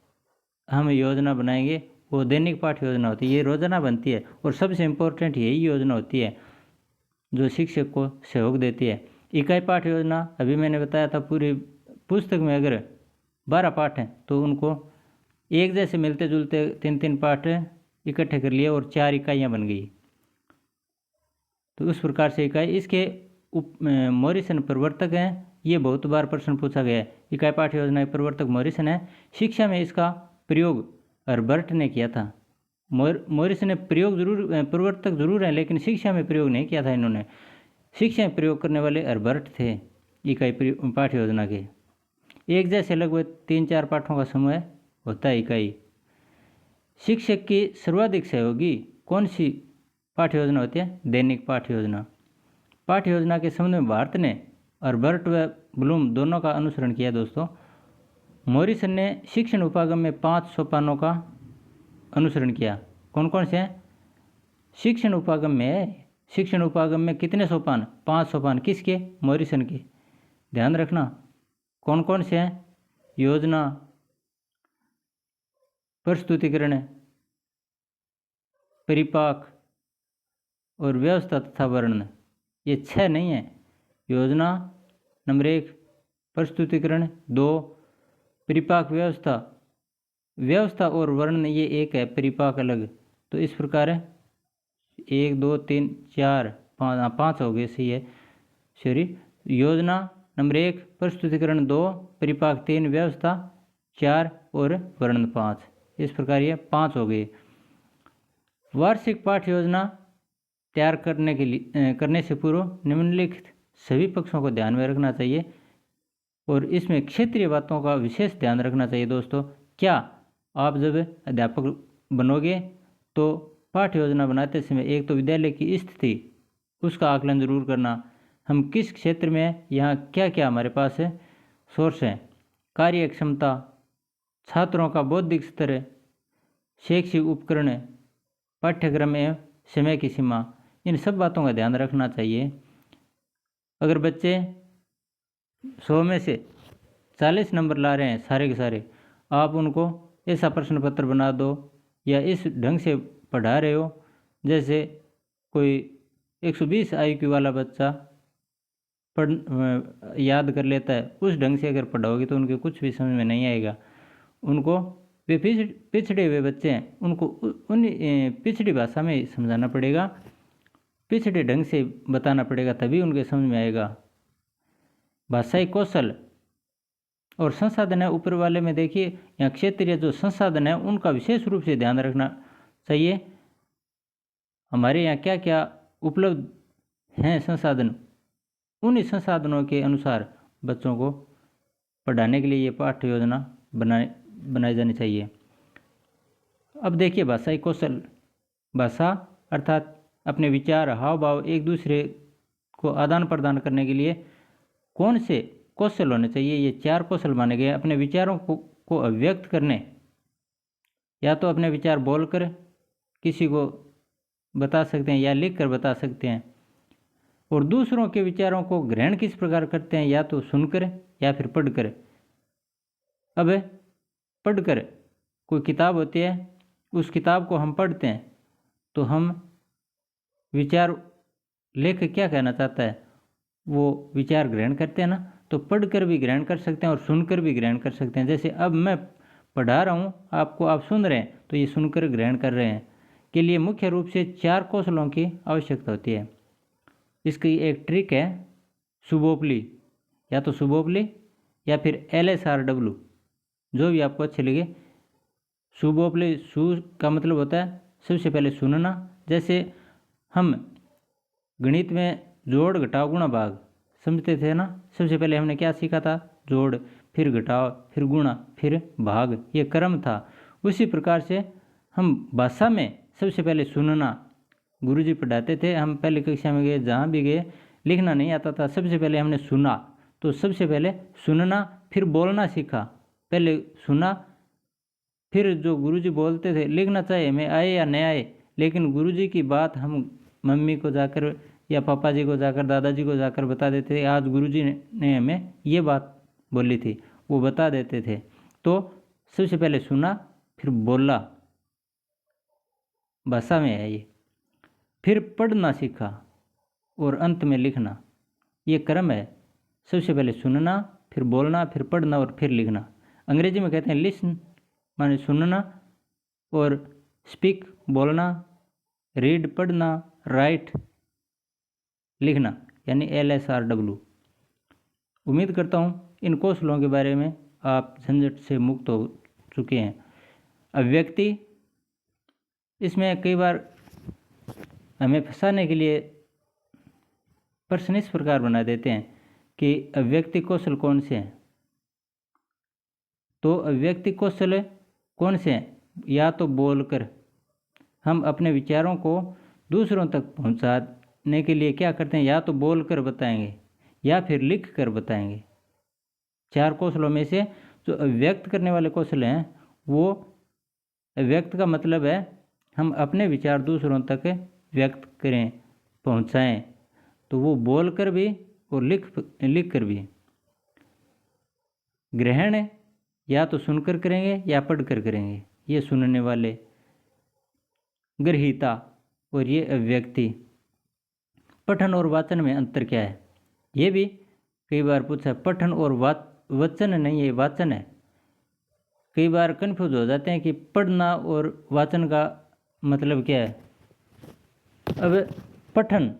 हम योजना बनाएंगे। वो दैनिक पाठ्य योजना होती है, ये रोजाना बनती है और सबसे इम्पोर्टेंट यही योजना होती है जो शिक्षक को सहयोग देती है। इकाई पाठ्य योजना अभी मैंने बताया था, पूरी पुस्तक में अगर 12 पाठ हैं तो उनको एक जैसे मिलते जुलते 3-3 पाठ इकट्ठे कर लिए और 4 इकाइयाँ बन गई। तो उस प्रकार से इकाई, इसके मॉरिसन प्रवर्तक हैं, ये बहुत बार प्रश्न पूछा गया है। इकाई पाठ्य योजना के प्रवर्तक मॉरिसन है। शिक्षा में इसका प्रयोग हर्बर्ट ने किया था। मॉरिसन ने प्रवर्तक जरूर है, लेकिन शिक्षा में प्रयोग नहीं किया था इन्होंने। शिक्षा में प्रयोग करने वाले हर्बर्ट थे इकाई पाठ्य योजना के। एक जैसे लगभग 3-4 पाठों का समूह होता है इकाई। शिक्षक की सर्वाधिक सहयोगी कौन सी पाठ्य योजना होती है? दैनिक पाठ्य योजना। पाठ्य योजना के संबंध में भारत ने हर्बर्ट व ब्लूम दोनों का अनुसरण किया दोस्तों। मॉरिसन ने शिक्षण उपागम में 5 सोपानों का अनुसरण किया। कौन कौन से हैं? शिक्षण उपागम में कितने सोपान? 5 सोपान। किसके? मॉरिसन के। ध्यान रखना कौन कौन से हैं? योजना, प्रस्तुतिकरण, परिपाक और व्यवस्था तथा वर्णन। ये 6 नहीं है। योजना नंबर 1, प्रस्तुतिकरण 2, परिपाक, व्यवस्था और वर्णन ये एक है, परिपाक अलग। तो इस प्रकार है 1 2 3 4 5, 5 हो गए, सही है, सॉरी। योजना नंबर 1, प्रस्तुतिकरण 2, परिपाक 3, व्यवस्था 4 और वर्णन 5। इस प्रकार ये 5 हो गए। वार्षिक पाठ्य योजना तैयार करने से पूर्व निम्नलिखित सभी पक्षों को ध्यान में रखना चाहिए और इसमें क्षेत्रीय बातों का विशेष ध्यान रखना चाहिए दोस्तों। क्या आप जब अध्यापक बनोगे तो पाठ्य योजना बनाते समय एक तो विद्यालय की स्थिति, उसका आकलन जरूर करना। हम किस क्षेत्र में हैं, यहाँ क्या क्या हमारे पास है, सोर्स है, कार्य क्षमता, छात्रों का बौद्धिक स्तर, शैक्षिक उपकरण, पाठ्यक्रम एवं समय की सीमा, इन सब बातों का ध्यान रखना चाहिए। अगर बच्चे 100 में से 40 नंबर ला रहे हैं सारे के सारे, आप उनको ऐसा प्रश्न पत्र बना दो या इस ढंग से पढ़ा रहे हो जैसे कोई 120 IQ वाला बच्चा याद कर लेता है, उस ढंग से अगर पढ़ाओगे तो उनके कुछ भी समझ में नहीं आएगा। उनको वे पिछड़े हुए बच्चे हैं, उनको उन पिछड़ी भाषा में समझाना पड़ेगा, पिछड़े ढंग से बताना पड़ेगा, तभी उनके समझ में आएगा। भाषाई कौशल और संसाधन है, ऊपर वाले में देखिए यहाँ क्षेत्रीय जो संसाधन है उनका विशेष रूप से ध्यान रखना चाहिए। हमारे यहाँ क्या क्या उपलब्ध हैं संसाधन, उन्हीं संसाधनों के अनुसार बच्चों को पढ़ाने के लिए ये पाठ्य योजना बनाई जानी चाहिए। अब देखिए भाषाई कौशल, भाषा अर्थात अपने विचार, हाव भाव एक दूसरे को आदान प्रदान करने के लिए कौन से कौशल होने चाहिए? ये 4 कौशल माने गए। अपने विचारों को अभिव्यक्त करने, या तो अपने विचार बोलकर किसी को बता सकते हैं या लिख कर बता सकते हैं, और दूसरों के विचारों को ग्रहण किस प्रकार करते हैं, या तो सुनकर या फिर पढ़कर। अब पढ़कर, कोई किताब होती है, उस किताब को हम पढ़ते हैं तो हम विचार, लेखक क्या कहना चाहता है वो विचार ग्रहण करते हैं ना, तो पढ़कर भी ग्रहण कर सकते हैं और सुनकर भी ग्रहण कर सकते हैं। जैसे अब मैं पढ़ा रहा हूँ आपको, आप सुन रहे हैं तो ये सुनकर ग्रहण कर रहे हैं। के लिए मुख्य रूप से 4 कौशलों की आवश्यकता होती है। इसकी एक ट्रिक है सुबोपली, या तो सुबोपली या फिर LSRW, जो भी आपको अच्छे लगे। सुबोपली, सु का मतलब होता है सबसे पहले सुनना। जैसे हम गणित में जोड़ घटाव गुणा भाग समझते थे ना, सबसे पहले हमने क्या सीखा था? जोड़। फिर घटाव, फिर गुणा, फिर भाग, ये क्रम था। उसी प्रकार से हम भाषा में सबसे पहले सुनना, गुरुजी पढ़ाते थे, हम पहली कक्षा में गए, जहाँ भी गए लिखना नहीं आता था, सबसे पहले हमने सुना। तो सबसे पहले सुनना, फिर बोलना सीखा। पहले सुना, फिर जो गुरुजी बोलते थे, लिखना चाहे हमें आए या नहीं आए, लेकिन गुरुजी की बात हम मम्मी को जाकर या पापा जी को जाकर, दादाजी को जाकर बता देते थे, आज गुरुजी ने हमें ये बात बोली थी, वो बता देते थे। तो सबसे पहले सुना, फिर बोला, भाषा में है ये। फिर पढ़ना सीखा और अंत में लिखना, ये क्रम है। सबसे पहले सुनना, फिर बोलना, फिर पढ़ना और फिर लिखना। अंग्रेजी में कहते हैं लिसन, माने सुनना, और स्पीक बोलना, रीड पढ़ना, राइट लिखना, यानी LSRW। उम्मीद करता हूँ इन कौशलों के बारे में आप झंझट से मुक्त हो चुके हैं। अभिव्यक्ति, इसमें कई बार हमें फंसाने के लिए प्रश्न इस प्रकार बना देते हैं कि अभिव्यक्ति कौशल कौन से हैं। तो अभिव्यक्ति कौशल कौन से हैं? या तो बोलकर हम अपने विचारों को दूसरों तक पहुंचाने के लिए क्या करते हैं, या तो बोलकर बताएंगे या फिर लिख कर बताएंगे। 4 कौशलों में से जो अभिव्यक्त करने वाले कौशल हैं, वो अभिव्यक्त का मतलब है हम अपने विचार दूसरों तक व्यक्त करें, पहुंचाएं। तो वो बोल कर भी और लिख कर भी। ग्रहण या तो सुनकर करेंगे या पढ़कर करेंगे, ये सुनने वाले। ग्रहीता और ये अभिव्यक्ति। पठन और वाचन में अंतर क्या है, ये भी कई बार पूछा। पठन और वचन नहीं है, वाचन है। कई बार कन्फ्यूज हो जाते हैं कि पढ़ना और वाचन का मतलब क्या है। अब पठन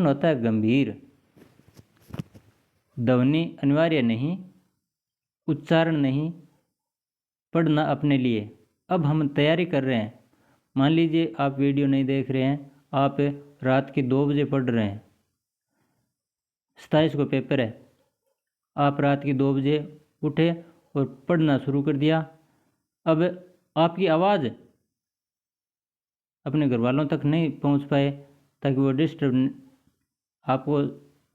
होता है गंभीर, ध्वनि अनिवार्य नहीं, उच्चारण नहीं, पढ़ना अपने लिए। अब हम तैयारी कर रहे हैं, मान लीजिए आप वीडियो नहीं देख रहे हैं, आप रात के 2 बजे पढ़ रहे हैं, 27 को पेपर है, आप रात के 2 बजे उठे और पढ़ना शुरू कर दिया। अब आपकी आवाज़ अपने घर वालों तक नहीं पहुंच पाए, ताकि वो डिस्टर्ब, आपको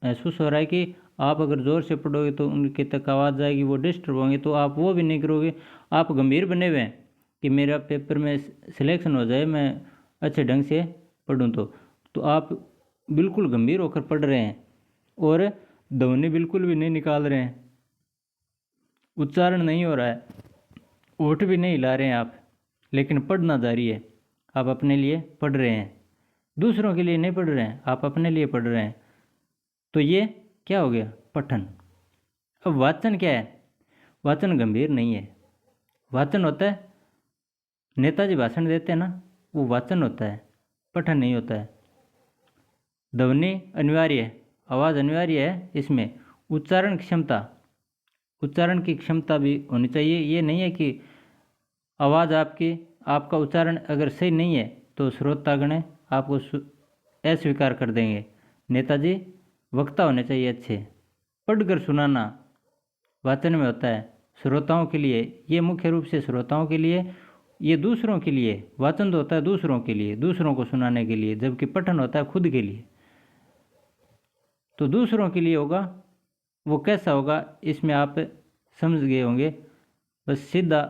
महसूस हो रहा है कि आप अगर ज़ोर से पढ़ोगे तो उनके तक आवाज़ जाएगी, वो डिस्टर्ब होंगे, तो आप वो भी नहीं करोगे। आप गंभीर बने हुए हैं कि मेरा पेपर में सिलेक्शन हो जाए, मैं अच्छे ढंग से पढ़ूँ। तो आप बिल्कुल गंभीर होकर पढ़ रहे हैं और ध्वनि बिल्कुल भी नहीं निकाल रहे हैं, उच्चारण नहीं हो रहा है, होठ भी नहीं हिला रहे हैं आप, लेकिन पढ़ना जारी है। आप अपने लिए पढ़ रहे हैं, दूसरों के लिए नहीं पढ़ रहे हैं, आप अपने लिए पढ़ रहे हैं। तो ये क्या हो गया, पठन। अब वाचन क्या है? वाचन गंभीर नहीं है। वाचन होता है, नेताजी भाषण देते हैं ना, वो वाचन होता है, पठन नहीं होता है। ध्वनि अनिवार्य है, आवाज़ अनिवार्य है, इसमें उच्चारण क्षमता, उच्चारण की क्षमता भी होनी चाहिए। ये नहीं है कि आवाज़ आपका उच्चारण अगर सही नहीं है तो श्रोतागण आपको अस्वीकार कर देंगे। नेताजी वक्ता होने चाहिए अच्छे। पढ़कर सुनाना वाचन में होता है, श्रोताओं के लिए, ये मुख्य रूप से श्रोताओं के लिए, ये दूसरों के लिए। वाचन तो होता है दूसरों के लिए, दूसरों को सुनाने के लिए, जबकि पठन होता है खुद के लिए। तो दूसरों के लिए होगा, वो कैसा होगा इसमें आप समझ गए होंगे। बस सीधा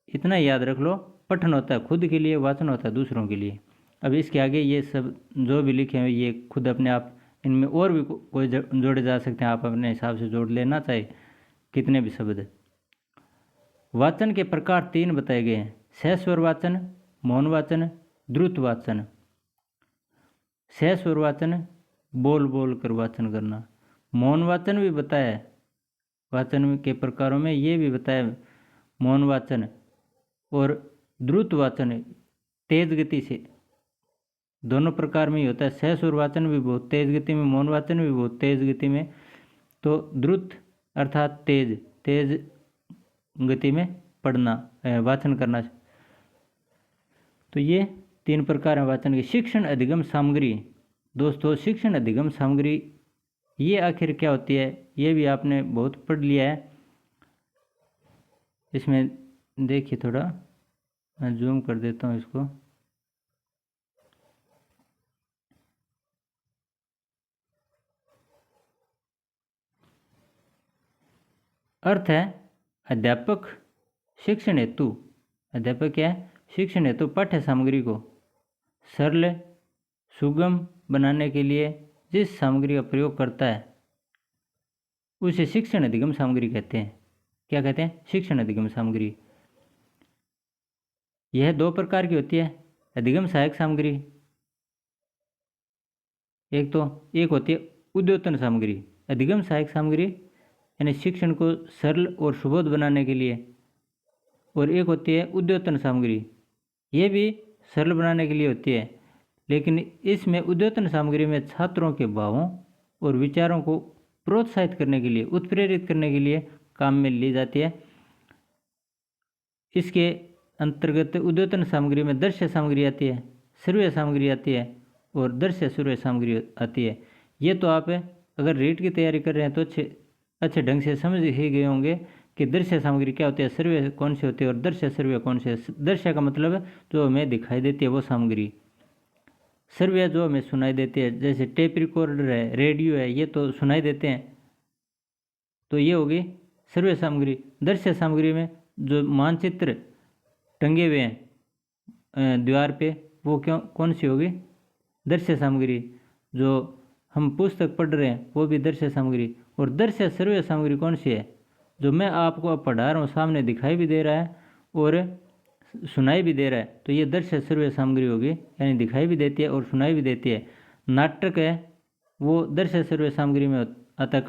इतना याद रख लो, पठन होता है खुद के लिए, वाचन होता है दूसरों के लिए। अब इसके आगे ये सब जो भी लिखे हैं ये खुद अपने आप, इनमें और भी कोई जोड़े जा सकते हैं, आप अपने हिसाब से जोड़ लेना, चाहे कितने भी शब्द। वाचन के प्रकार 3 बताए गए हैं, सहस्वर वाचन, मौन वाचन, द्रुत वाचन। सहस्वर वाचन बोल बोल कर वाचन करना। मौन वाचन भी बताया है, वाचन के प्रकारों में ये भी बताया मौन वाचन। और द्रुत वाचन तेज गति से, दोनों प्रकार में ही होता है। सहस्वर वाचन भी बहुत तेज गति में, मौन वाचन भी बहुत तेज गति में। तो द्रुत अर्थात तेज गति में पढ़ना, वाचन करना। तो ये 3 प्रकार हैं वाचन की। शिक्षण अधिगम सामग्री। दोस्तों, शिक्षण अधिगम सामग्री ये आखिर क्या होती है, ये भी आपने बहुत पढ़ लिया है। इसमें देखिए, थोड़ा मैं जूम कर देता हूँ इसको। अर्थ है अध्यापक शिक्षण हेतु, अध्यापक क्या है, शिक्षण हेतु पाठ्य सामग्री को सरल सुगम बनाने के लिए जिस सामग्री का प्रयोग करता है उसे शिक्षण अधिगम सामग्री कहते हैं। क्या कहते हैं, शिक्षण अधिगम सामग्री। यह दो प्रकार की होती है, अधिगम सहायक सामग्री, एक होती है उद्योतन सामग्री। अधिगम सहायक सामग्री यानी शिक्षण को सरल और सुबोध बनाने के लिए, और एक होती है उद्योतन सामग्री, ये भी सरल बनाने के लिए होती है, लेकिन इसमें उद्योतन सामग्री में छात्रों के भावों और विचारों को प्रोत्साहित करने के लिए, उत्प्रेरित करने के लिए काम में ली जाती है। इसके अंतर्गत उद्योतन सामग्री में दृश्य सामग्री आती है, श्रव्य सामग्री आती है और दृश्य श्रव्य सामग्री आती है। ये तो आप अगर रीट की तैयारी कर रहे हैं तो अच्छे ढंग से समझ ही गए होंगे कि दृश्य सामग्री क्या होती है, श्रव्य कौन सी होती है और दृश्य श्रव्य कौन से। दृश्य का मतलब जो हमें दिखाई देती है वो सामग्री, श्रव्य जो हमें सुनाई देती है, जैसे टेप रिकॉर्डर है, रेडियो है, ये तो सुनाई देते हैं, तो ये होगी श्रव्य सामग्री। दृश्य सामग्री में जो मानचित्र टंगे हुए हैं दीवार पे, वो कौन सी होगी, दृश्य सामग्री। जो हम पुस्तक पढ़ रहे हैं वो भी दृश्य सामग्री। और दृश्य श्रव्य सामग्री कौन सी है, जो मैं आपको अब पढ़ा रहा हूँ, सामने दिखाई भी दे रहा है और सुनाई भी दे रहा है, तो ये दृश्य श्रव्य सामग्री होगी, यानी दिखाई भी देती है और सुनाई भी देती है। नाटक है वो दृश्य श्रव्य सामग्री में आता है।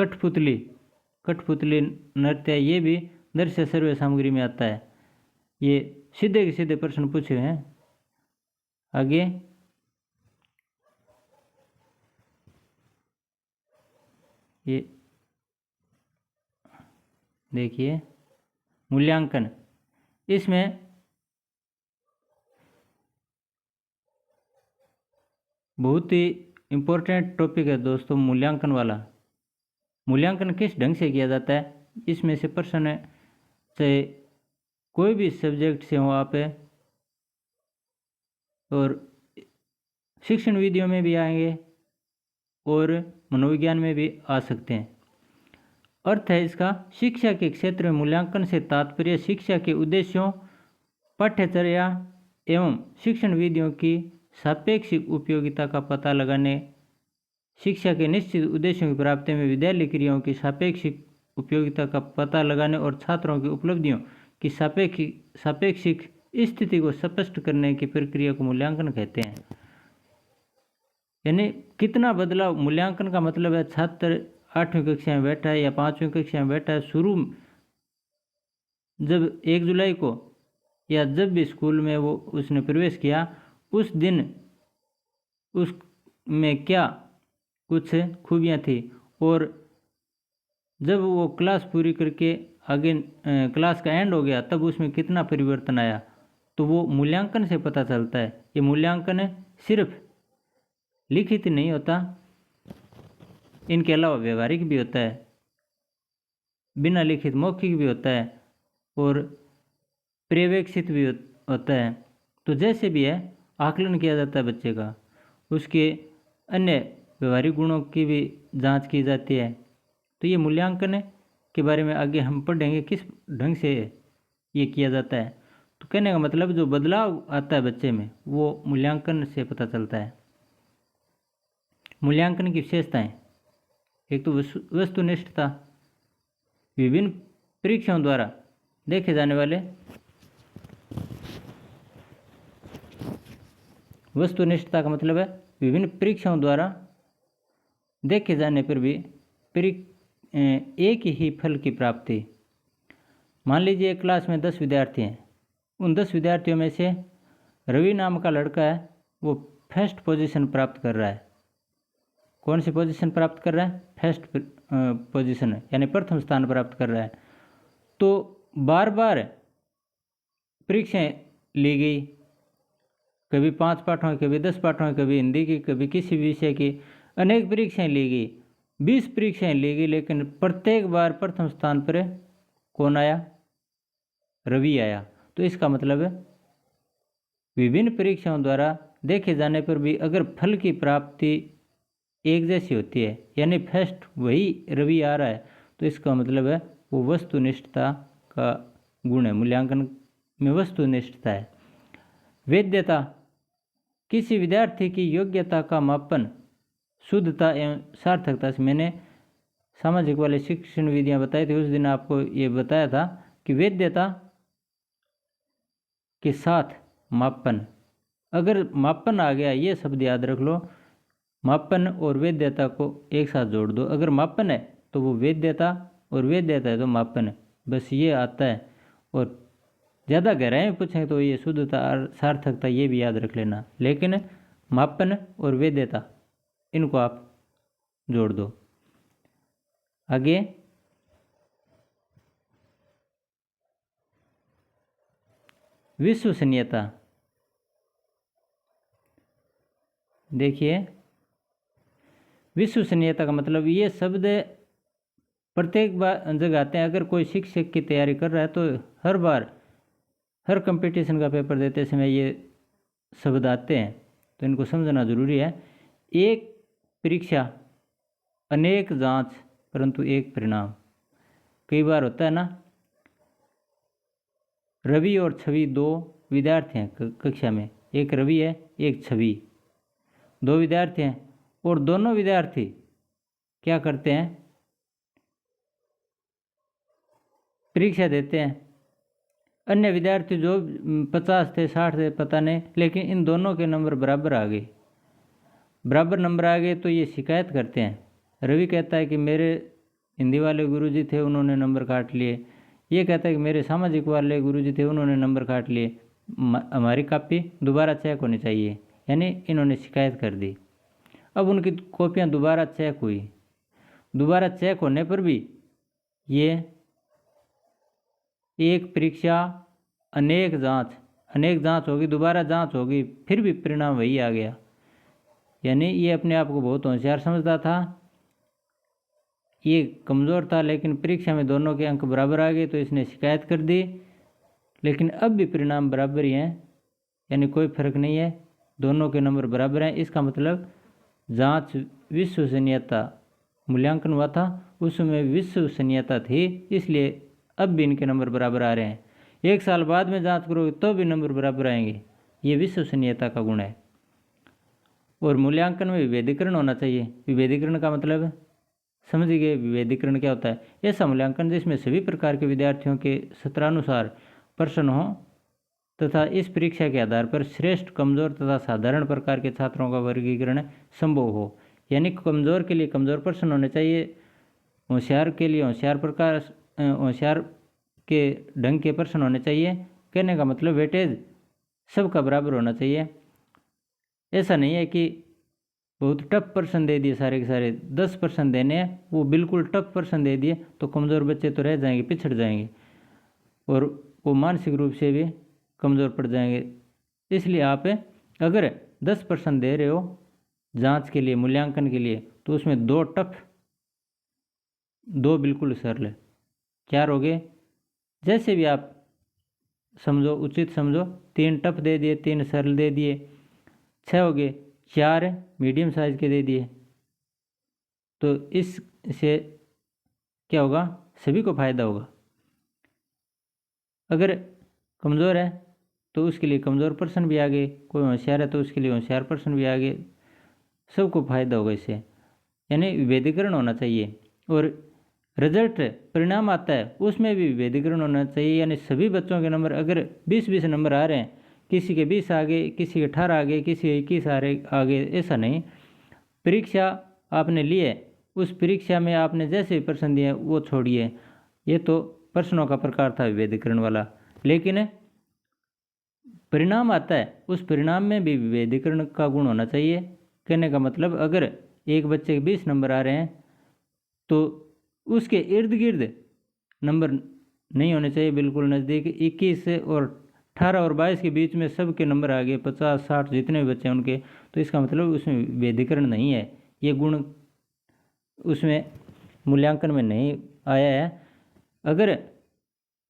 कठपुतली नृत्य, ये भी दृश्य श्रव्य सामग्री में आता है। ये सीधे के सीधे प्रश्न पूछे हुए हैं। आगे ये देखिए, मूल्यांकन। इसमें बहुत ही इम्पोर्टेंट टॉपिक है दोस्तों मूल्यांकन वाला। मूल्यांकन किस ढंग से किया जाता है, इसमें से प्रश्न चाहे कोई भी सब्जेक्ट से हो आप, और शिक्षण विधियों में भी आएंगे और मनोविज्ञान में भी आ सकते हैं। अर्थ है इसका, शिक्षा के क्षेत्र में मूल्यांकन से तात्पर्य शिक्षा के उद्देश्यों, पाठ्यचर्या एवं शिक्षण विधियों की सापेक्षिक उपयोगिता का पता लगाने, शिक्षा के निश्चित उद्देश्यों की प्राप्ति में विद्यालय क्रियाओं की सापेक्षिक उपयोगिता का पता लगाने और छात्रों की उपलब्धियों की सापेक्षिक स्थिति को स्पष्ट करने की प्रक्रिया को मूल्यांकन कहते हैं। यानी कितना बदलाव, मूल्यांकन का मतलब है छात्र 8वीं कक्षा में बैठा है या 5वीं कक्षा में बैठा है, शुरू जब 1 जुलाई को या जब भी स्कूल में वो उसने प्रवेश किया, उस दिन उसमें क्या कुछ खूबियाँ थी, और जब वो क्लास पूरी करके आगे क्लास का एंड हो गया तब उसमें कितना परिवर्तन आया, तो वो मूल्यांकन से पता चलता है। ये मूल्यांकन सिर्फ लिखित नहीं होता, इनके अलावा व्यवहारिक भी होता है, बिना लिखित मौखिक भी होता है और पर्यवेक्षित भी होता है। तो जैसे भी है आकलन किया जाता है बच्चे का, उसके अन्य व्यवहारिक गुणों की भी जांच की जाती है। तो ये मूल्यांकन के बारे में आगे हम पढ़ेंगे किस ढंग से ये किया जाता है। तो कहने का मतलब जो बदलाव आता है बच्चे में वो मूल्यांकन से पता चलता है। मूल्यांकन की विशेषताएं, एक तो वस्तुनिष्ठता, विभिन्न परीक्षाओं द्वारा देखे जाने वाले, वस्तुनिष्ठता का मतलब है विभिन्न परीक्षाओं द्वारा देखे जाने पर भी एक ही फल की प्राप्ति। मान लीजिए क्लास में 10 विद्यार्थी हैं, उन 10 विद्यार्थियों में से रवि नाम का लड़का है, वो फर्स्ट पोजीशन प्राप्त कर रहा है। कौन सी पोजीशन प्राप्त कर रहा है, फर्स्ट पोजीशन, यानी प्रथम स्थान प्राप्त कर रहा है। तो बार बार परीक्षाएं ली गई, कभी 5 पाठों की, कभी 10 पाठों की, कभी हिंदी की, कभी किसी विषय की, अनेक परीक्षाएं ली गई। 20 परीक्षाएं ली गई, लेकिन प्रत्येक बार प्रथम स्थान पर कौन आया? रवि आया। तो इसका मतलब है विभिन्न परीक्षाओं द्वारा देखे जाने पर भी अगर फल की प्राप्ति एक जैसी होती है, यानी फर्स्ट वही रवि आ रहा है, तो इसका मतलब है वो वस्तुनिष्ठता का गुण है, मूल्यांकन में वस्तुनिष्ठता है। वैधता, किसी विद्यार्थी की योग्यता का मापन शुद्धता एवं सार्थकता से। मैंने सामाजिक वाले शिक्षण विधियां बताई थी, उस दिन आपको ये बताया था कि वैधता के साथ मापन, अगर मापन आ गया, ये शब्द याद रख लो, मापन और वैधता को एक साथ जोड़ दो। अगर मापन है तो वो वैधता, और वैधता है तो मापन है, बस ये आता है। और ज़्यादा गहराई में पूछें तो ये शुद्धता और सार्थकता ये भी याद रख लेना, लेकिन मापन और वैधता इनको आप जोड़ दो। आगे विश्वसनीयता, देखिए विश्वसनीयता का मतलब ये शब्द प्रत्येक बार जगह आते हैं। अगर कोई शिक्षक की तैयारी कर रहा है तो हर बार हर कंपटीशन का पेपर देते समय ये शब्द आते हैं, तो इनको समझना जरूरी है। एक परीक्षा, अनेक जांच, परंतु एक परिणाम। कई बार होता है ना, रवि और छवि दो विद्यार्थी हैं कक्षा में, एक रवि है एक छवि, दो विद्यार्थी हैं, और दोनों विद्यार्थी क्या करते हैं? परीक्षा देते हैं। अन्य विद्यार्थी जो 50 थे 60 थे पता नहीं, लेकिन इन दोनों के नंबर बराबर आ गए, बराबर नंबर आ गए, तो ये शिकायत करते हैं। रवि कहता है कि मेरे हिंदी वाले गुरुजी थे, उन्होंने नंबर काट लिए। ये कहता है कि मेरे सामाजिक वाले गुरुजी थे, उन्होंने नंबर काट लिए, हमारी कॉपी दोबारा चेक होनी चाहिए। यानी इन्होंने शिकायत कर दी। अब उनकी कॉपियाँ दोबारा चेक हुई, दोबारा चेक होने पर भी ये एक परीक्षा अनेक जांच होगी, दोबारा जांच होगी, फिर भी परिणाम वही आ गया। यानी ये अपने आप को बहुत होशियार समझता था, ये कमज़ोर था, लेकिन परीक्षा में दोनों के अंक बराबर आ गए तो इसने शिकायत कर दी। लेकिन अब भी परिणाम बराबर ही हैं, यानी कोई फर्क नहीं है, दोनों के नंबर बराबर हैं। इसका मतलब जांच विश्वसनीयता मूल्यांकन हुआ था, उसमें विश्वसनीयता थी, इसलिए अब भी इनके नंबर बराबर आ रहे हैं। 1 साल बाद में जांच करोगे तो भी नंबर बराबर आएंगे, ये विश्वसनीयता का गुण है। और मूल्यांकन में विभेदीकरण होना चाहिए। विभेदीकरण का मतलब समझ गए? विभेदीकरण क्या होता है? ऐसा मूल्यांकन जिसमें सभी प्रकार के विद्यार्थियों के सत्रानुसार प्रश्न हो तथा इस परीक्षा के आधार पर श्रेष्ठ, कमजोर तथा साधारण प्रकार के छात्रों का वर्गीकरण संभव हो। यानी कमजोर के लिए कमजोर प्रश्न होने चाहिए, होशियार के लिए होशियार के ढंग के प्रश्न होने चाहिए। कहने का मतलब वेटेज सबका बराबर होना चाहिए। ऐसा नहीं है कि बहुत टफ प्रश्न दे दिए, सारे के सारे 10 प्रश्न देने हैं, वो बिल्कुल टफ प्रश्न दे दिए तो कमज़ोर बच्चे तो रह जाएंगे, पिछड़ जाएंगे, और वो मानसिक रूप से भी कमज़ोर पड़ जाएंगे। इसलिए आप अगर 10 प्रश्न दे रहे हो जांच के लिए, मूल्यांकन के लिए, तो उसमें 2 टफ, 2 बिल्कुल सरल, 4 हो गए। जैसे भी आप समझो, उचित समझो। 3 टफ दे दिए, 3 सरल दे दिए, 6 हो गए, 4 मीडियम साइज के दे दिए। तो इससे क्या होगा? सभी को फायदा होगा। अगर कमज़ोर है तो उसके लिए कमज़ोर पर्सन भी आ गए, कोई होशियार है तो उसके लिए होशियार पर्सन भी आ गए, सबको फायदा होगा इससे। यानी विभेदीकरण होना चाहिए। और रिजल्ट परिणाम आता है उसमें भी विभेदीकरण होना चाहिए। यानी सभी बच्चों के नंबर अगर 20-20 नंबर आ रहे हैं, किसी के 20 आ गए, किसी के 18 आ गए, किसी के 21 आ गए, ऐसा नहीं। परीक्षा आपने ली है, उस परीक्षा में आपने जैसे प्रश्न दिए वो छोड़िए, ये तो प्रश्नों का प्रकार था विभेदीकरण वाला। लेकिन परिणाम आता है, उस परिणाम में भी विभेदीकरण का गुण होना चाहिए। कहने का मतलब अगर एक बच्चे के 20 नंबर आ रहे हैं तो उसके इर्द गिर्द नंबर नहीं होने चाहिए, बिल्कुल नज़दीक। 21 से और 18 और 22 के बीच में सबके नंबर आ गए, 50-60 जितने भी बच्चे हैं उनके, तो इसका मतलब उसमें विभेदीकरण नहीं है। ये गुण उसमें मूल्यांकन में नहीं आया है। अगर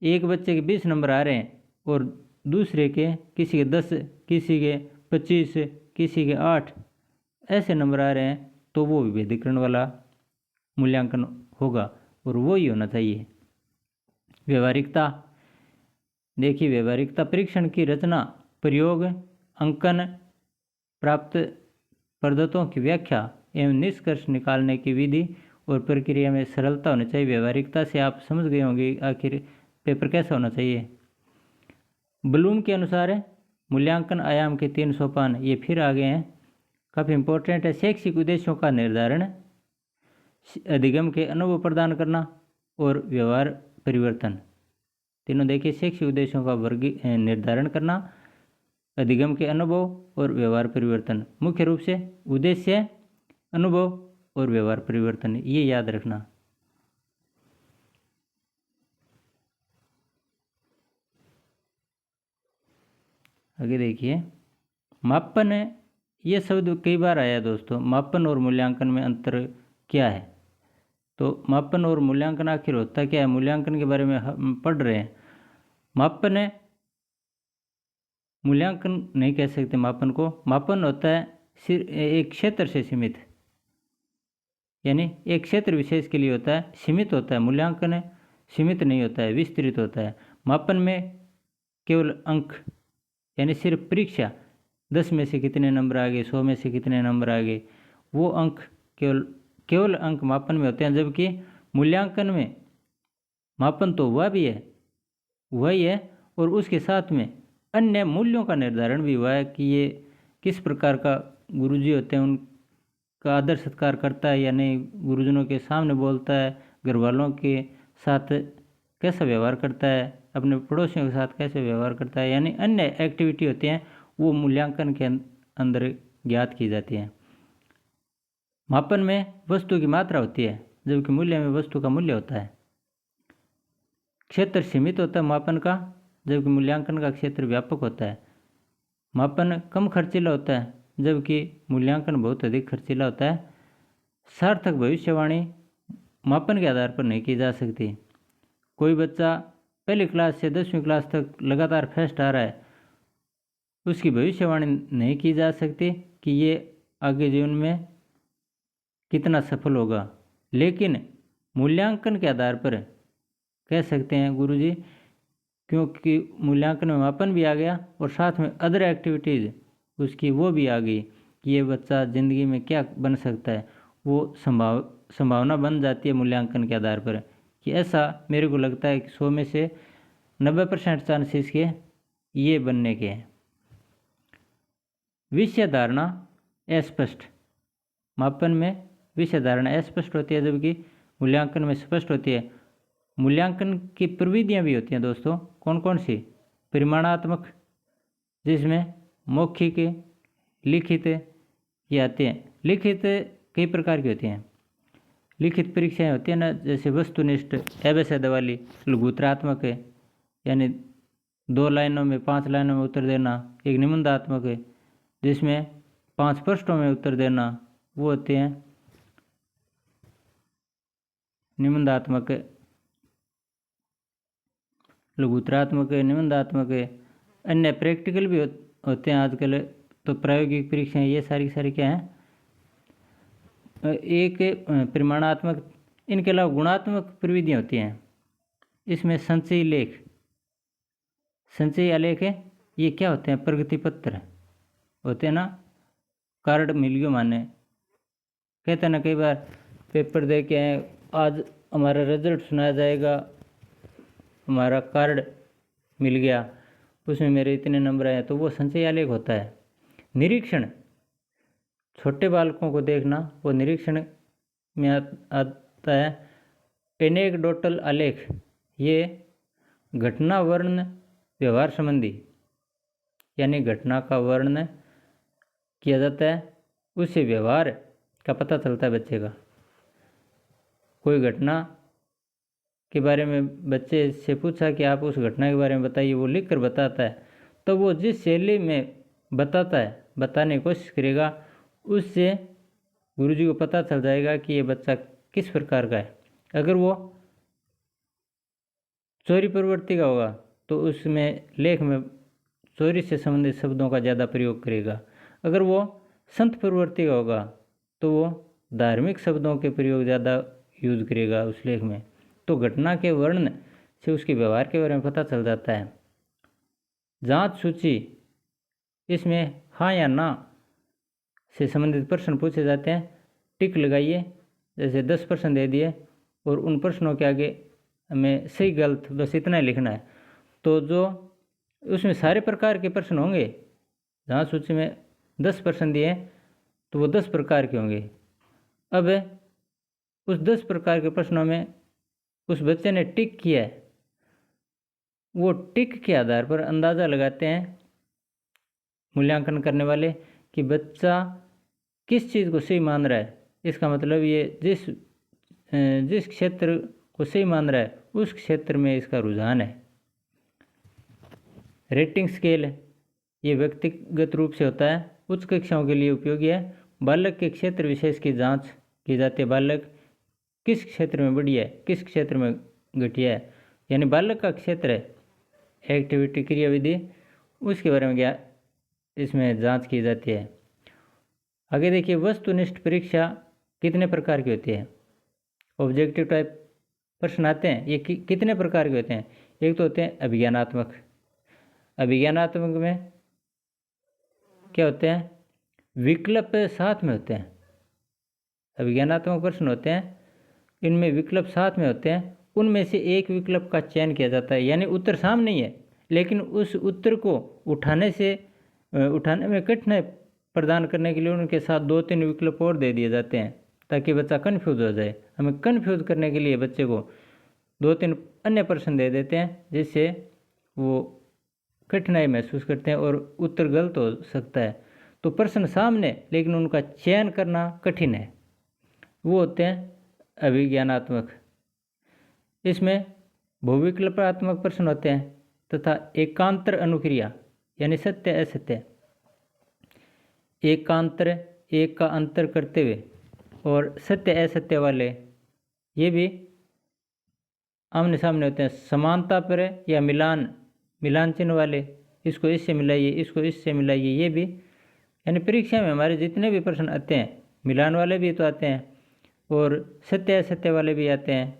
एक बच्चे के 20 नंबर आ रहे हैं और दूसरे के किसी के 10, किसी के 25, किसी के 8 ऐसे नंबर आ रहे हैं तो वो विभेदीकरण वाला मूल्यांकन होगा और वो ही होना चाहिए। व्यवहारिकता, देखिए व्यवहारिकता परीक्षण की रचना, प्रयोग, अंकन, प्राप्त पद्धतों की व्याख्या एवं निष्कर्ष निकालने की विधि और प्रक्रिया में सरलता होनी चाहिए। व्यवहारिकता से आप समझ गए होंगे आखिर पेपर कैसा होना चाहिए। ब्लूम के अनुसार मूल्यांकन आयाम के 3 सोपान ये फिर आ गए हैं, काफ़ी इंपॉर्टेंट है। शैक्षिक उद्देश्यों का निर्धारण, अधिगम के अनुभव प्रदान करना और व्यवहार परिवर्तन, तीनों देखिए शैक्षिक उद्देश्यों का निर्धारण करना, अधिगम के अनुभव और व्यवहार परिवर्तन। मुख्य रूप से उद्देश्य, अनुभव और व्यवहार परिवर्तन, ये याद रखना। आगे देखिए मापन, ये शब्द कई बार आया दोस्तों। मापन और मूल्यांकन में अंतर क्या है? तो मापन और मूल्यांकन आखिर होता क्या है, मूल्यांकन के बारे में हम पढ़ रहे हैं। मापन है, मूल्यांकन नहीं कह सकते मापन को। मापन होता है सिर्फ एक क्षेत्र से सीमित, यानी एक क्षेत्र विशेष के लिए होता है, सीमित होता है। मूल्यांकन है सीमित नहीं होता है, विस्तृत होता है। मापन में केवल अंक, यानी सिर्फ परीक्षा, 10 में से कितने नंबर आ गए, 100 में से कितने नंबर आ गए, वो अंक केवल अंक मापन में होते हैं। जबकि मूल्यांकन में मापन तो हुआ भी है, वही है, और उसके साथ में अन्य मूल्यों का निर्धारण भी हुआ है कि ये किस प्रकार का गुरुजी होते हैं, उनका आदर सत्कार करता है या नहीं, गुरुजनों के सामने बोलता है, घर वालों के साथ कैसा व्यवहार करता है, अपने पड़ोसियों के साथ कैसे व्यवहार करता है, यानी अन्य एक्टिविटी होती हैं वो मूल्यांकन के अंदर ज्ञात की जाती हैं। मापन में वस्तु की मात्रा होती है, जबकि मूल्य में वस्तु का मूल्य होता है। क्षेत्र सीमित होता है मापन का, जबकि मूल्यांकन का क्षेत्र व्यापक होता है। मापन कम खर्चीला होता है, जबकि मूल्यांकन बहुत अधिक खर्चीला होता है। सार्थक भविष्यवाणी मापन के आधार पर नहीं की जा सकती। कोई बच्चा पहली क्लास से 10वीं क्लास तक लगातार फर्स्ट आ रहा है, उसकी भविष्यवाणी नहीं की जा सकती कि ये आगे जीवन में कितना सफल होगा, लेकिन मूल्यांकन के आधार पर कह सकते हैं गुरुजी, क्योंकि मूल्यांकन में मापन भी आ गया और साथ में अदर एक्टिविटीज़ उसकी वो भी आ गई कि ये बच्चा ज़िंदगी में क्या बन सकता है, वो संभावना बन जाती है मूल्यांकन के आधार पर कि ऐसा मेरे को लगता है कि 100 में से 90% चांसेस के ये बनने के हैं। विषय धारणा अस्पष्ट, मापन में विषय धारणा अस्पष्ट होती है, जबकि मूल्यांकन में स्पष्ट होती है। मूल्यांकन की प्रविधियाँ भी होती हैं दोस्तों, कौन कौन सी? परिमाणात्मक, जिसमें मौखिक, लिखित ये आते हैं। लिखित कई प्रकार की होती हैं। लिखित परीक्षाएं होती हैं ना, जैसे वस्तुनिष्ठ, एवं वाली। लघुत्रात्मक है, यानी 2 लाइनों में 5 लाइनों में उत्तर देना। एक निबंधात्मक है, जिसमें 5 पृष्ठों में उत्तर देना, वो होते हैं निबंधात्मक। लघुत्रात्मक है, निबंधात्मक है। अन्य प्रैक्टिकल भी होते हैं आजकल, तो प्रायोगिक परीक्षाएं, ये सारी क्या हैं? एक परिमाणात्मक। इनके अलावा गुणात्मक प्रविधियाँ होती हैं। इसमें संचयी लेख, संचयी आलेख है, ये क्या होते हैं? प्रगति पत्र होते हैं ना, कार्ड मिल गयो माने, कहते हैं ना कई बार पेपर दे के आए, आज हमारा रिजल्ट सुनाया जाएगा, हमारा कार्ड मिल गया, उसमें मेरे इतने नंबर आए, तो वो संचयी आलेख होता है। निरीक्षण, छोटे बालकों को देखना, वो निरीक्षण में आता है। एनेक्डोटल आलेख, ये घटना वर्णन व्यवहार संबंधी, यानी घटना का वर्णन किया जाता है, उससे व्यवहार का पता चलता है बच्चे का। कोई घटना के बारे में बच्चे से पूछा कि आप उस घटना के बारे में बताइए, वो लिख कर बताता है, तो वो जिस शैली में बताता है, बताने की कोशिश करेगा, उससे गुरुजी को पता चल जाएगा कि ये बच्चा किस प्रकार का है। अगर वो चोरी प्रवृत्ति का होगा तो उसमें लेख में चोरी से संबंधित शब्दों का ज़्यादा प्रयोग करेगा। अगर वो संत प्रवृत्ति का होगा तो वो धार्मिक शब्दों के प्रयोग ज़्यादा यूज करेगा उस लेख में। तो घटना के वर्णन से उसके व्यवहार के बारे में पता चल जाता है। जांच सूची, इसमें हाँ या ना से संबंधित प्रश्न पूछे जाते हैं। टिक लगाइए, जैसे 10 प्रश्न दे दिए और उन प्रश्नों के आगे हमें सही गलत बस इतना ही लिखना है। तो जो उसमें सारे प्रकार के प्रश्न होंगे, जांच सूची में 10 प्रश्न दिए तो वो 10 प्रकार के होंगे। अब उस 10 प्रकार के प्रश्नों में उस बच्चे ने टिक किया है, वो टिक के आधार पर अंदाज़ा लगाते हैं मूल्यांकन करने वाले कि बच्चा किस चीज़ को सही मान रहा है। इसका मतलब ये जिस क्षेत्र को सही मान रहा है उस क्षेत्र में इसका रुझान है। रेटिंग स्केल, ये व्यक्तिगत रूप से होता है, उच्च कक्षाओं के लिए उपयोगी है। बालक के क्षेत्र विशेष की जांच की जाती है। बालक किस क्षेत्र में बढ़िया है, किस क्षेत्र में घटिया है, यानी बालक का क्षेत्र है एक्टिविटी क्रियाविधि, उसके बारे में इसमें जांच की जाती है। आगे देखिए, वस्तुनिष्ठ परीक्षा कितने प्रकार की होती है। ऑब्जेक्टिव टाइप प्रश्न आते हैं, ये कितने प्रकार के होते हैं। एक तो होते हैं अभिज्ञानात्मक। अभिज्ञानात्मक में क्या होते हैं, विकल्प साथ में होते हैं। अभिज्ञानात्मक प्रश्न होते हैं, इनमें विकल्प साथ में होते हैं। उनमें से एक विकल्प का चयन किया जाता है, यानी उत्तर सामने ही है लेकिन उस उत्तर को उठाने में कठिनाई प्रदान करने के लिए उनके साथ 2-3 विकल्प और दे दिए जाते हैं ताकि बच्चा कन्फ्यूज हो जाए। हमें कन्फ्यूज करने के लिए बच्चे को 2-3 अन्य प्रश्न दे देते हैं जिससे वो कठिनाई महसूस करते हैं और उत्तर गलत हो सकता है। तो प्रश्न सामने लेकिन उनका चयन करना कठिन है, वो होते हैं अभिज्ञानात्मक। इसमें बहुविकल्पात्मक प्रश्न होते हैं तथा एकांतर अनुक्रिया, यानी सत्य असत्य, एकांतर एक का अंतर करते हुए और सत्य असत्य वाले, ये भी आमने सामने होते हैं। समानता पर या मिलान चिन्ह वाले, इसको इससे मिलाइए, इसको इससे मिलाइए, ये भी, यानी परीक्षा में हमारे जितने भी प्रश्न आते हैं मिलान वाले भी तो आते हैं और सत्य असत्य वाले भी आते हैं।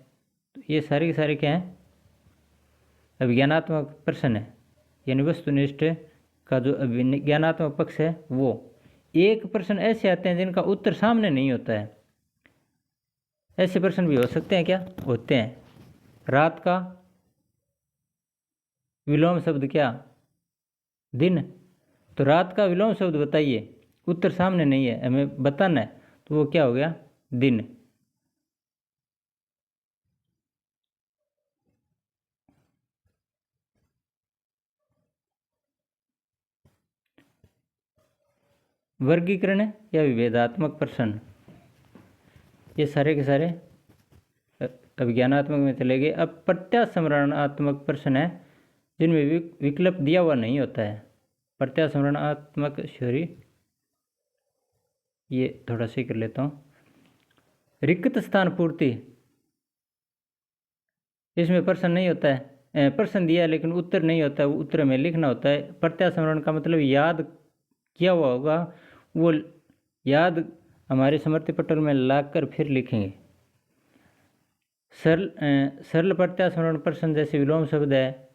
तो ये सारे के सारे क्या हैं, अभिज्ञानात्मक प्रश्न है। यानी वस्तुनिष्ठ का जो अभिज्ञानात्मक पक्ष है वो। एक प्रश्न ऐसे आते हैं जिनका उत्तर सामने नहीं होता है, ऐसे प्रश्न भी हो सकते हैं, क्या होते हैं। रात का विलोम शब्द क्या, दिन। तो रात का विलोम शब्द बताइए, उत्तर सामने नहीं है, हमें बताना है, तो वो क्या हो गया, दिन। वर्गीकरण या विभेदात्मक प्रश्न, ये सारे के सारे अभिज्ञानात्मक में चले गए। अब प्रत्यास्मरणात्मक प्रश्न है जिनमें विकल्प दिया हुआ नहीं होता है। प्रत्यास्मरणात्मक, सॉरी ये थोड़ा सी कर लेता हूँ। रिक्त स्थान पूर्ति, इसमें प्रश्न नहीं होता है, प्रश्न दिया है लेकिन उत्तर नहीं होता है, वो उत्तर में लिखना होता है। प्रत्यास्मरण का मतलब याद किया हुआ होगा, वो याद हमारे स्मृति पटल में लाकर फिर लिखेंगे। सरल प्रत्यास्मरण प्रश्न जैसे विलोम शब्द है,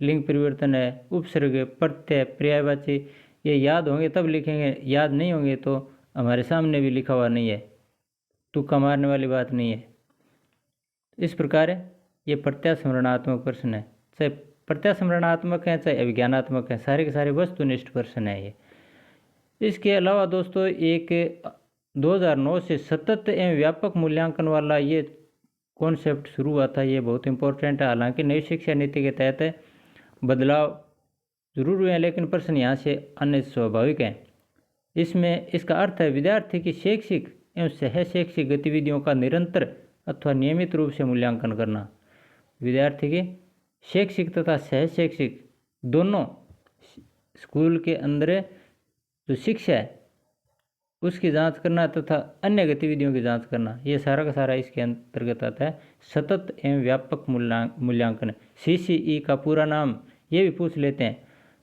लिंग परिवर्तन है, उपसर्ग, प्रत्यय, पर्यायवाची, ये याद होंगे तब लिखेंगे, याद नहीं होंगे तो हमारे सामने भी लिखा हुआ नहीं है, तुक्का मारने वाली बात नहीं है। इस प्रकार ये प्रत्यास्मरणात्मक प्रश्न है, चाहे प्रत्यास्मरणात्मक है चाहे अभिज्ञानात्मक है, सारे के सारे वस्तुनिष्ठ प्रश्न है ये। इसके अलावा दोस्तों एक 2009 से सतत एवं व्यापक मूल्यांकन वाला ये कॉन्सेप्ट शुरू हुआ था, ये बहुत इंपॉर्टेंट है। हालांकि नई शिक्षा नीति के तहत बदलाव जरूर हुए हैं लेकिन प्रश्न यहाँ से अन्य स्वाभाविक हैं। इसमें इसका अर्थ है विद्यार्थी की शैक्षिक एवं सह शैक्षिक गतिविधियों का निरंतर अथवा नियमित रूप से मूल्यांकन करना। विद्यार्थी की शैक्षिक तथा सह शैक्षिक दोनों, स्कूल के अंदर जो शिक्षा है उसकी जांच करना तथा अन्य गतिविधियों की जांच करना, ये सारा का सारा इसके अंतर्गत आता है। सतत एवं व्यापक मूल्यांकन, CCE का पूरा नाम ये भी पूछ लेते हैं,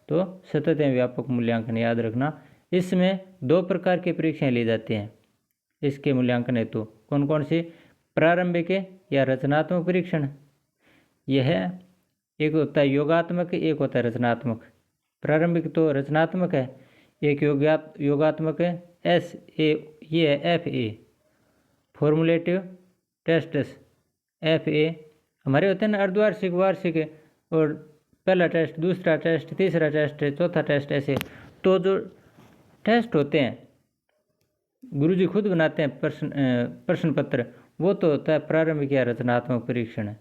तो सतत एवं व्यापक मूल्यांकन याद रखना। इसमें 2 प्रकार की परीक्षाएं ली जाती हैं इसके मूल्यांकन हेतु। कौन कौन सी? प्रारंभिक या रचनात्मक परीक्षण, यह एक होता है योगात्मक, एक होता है रचनात्मक। प्रारंभिक तो रचनात्मक है, एक योगात्मक है SA, ये है FA फॉर्मुलेटिव टेस्ट्स। FA हमारे होते हैं ना अर्धवार्षिक, वार्षिक, और पहला टेस्ट, दूसरा टेस्ट, तीसरा टेस्ट, चौथा टेस्ट, ऐसे। तो जो टेस्ट होते हैं गुरुजी खुद बनाते हैं प्रश्न पत्र, वो तो होता है प्रारंभिक या रचनात्मक परीक्षण।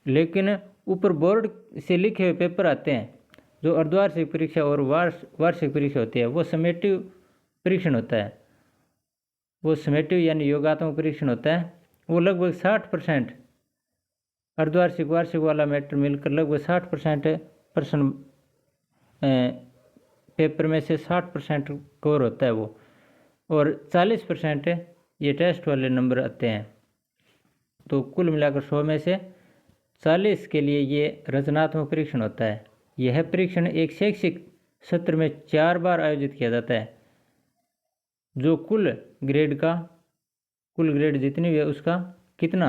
लेकिन ऊपर बोर्ड से लिखे हुए पेपर आते हैं, जो अर्धवार्षिक परीक्षा और वार्षिक परीक्षा होती है, वो समेटिव परीक्षण होता है। वो समेटिव यानी योगात्मक परीक्षण होता है। वो लगभग 60%, अर्धवार्षिक वार्षिक वाला मैटर मिलकर लगभग 60% प्रश्न पेपर में से 60% कवर होता है वो, और 40% ये टेस्ट वाले नंबर आते हैं। तो कुल मिलाकर 100 में से 40 के लिए ये रचनात्मक परीक्षण होता है। यह परीक्षण एक शैक्षिक सत्र में 4 बार आयोजित किया जाता है। जो कुल ग्रेड जितनी भी है उसका कितना,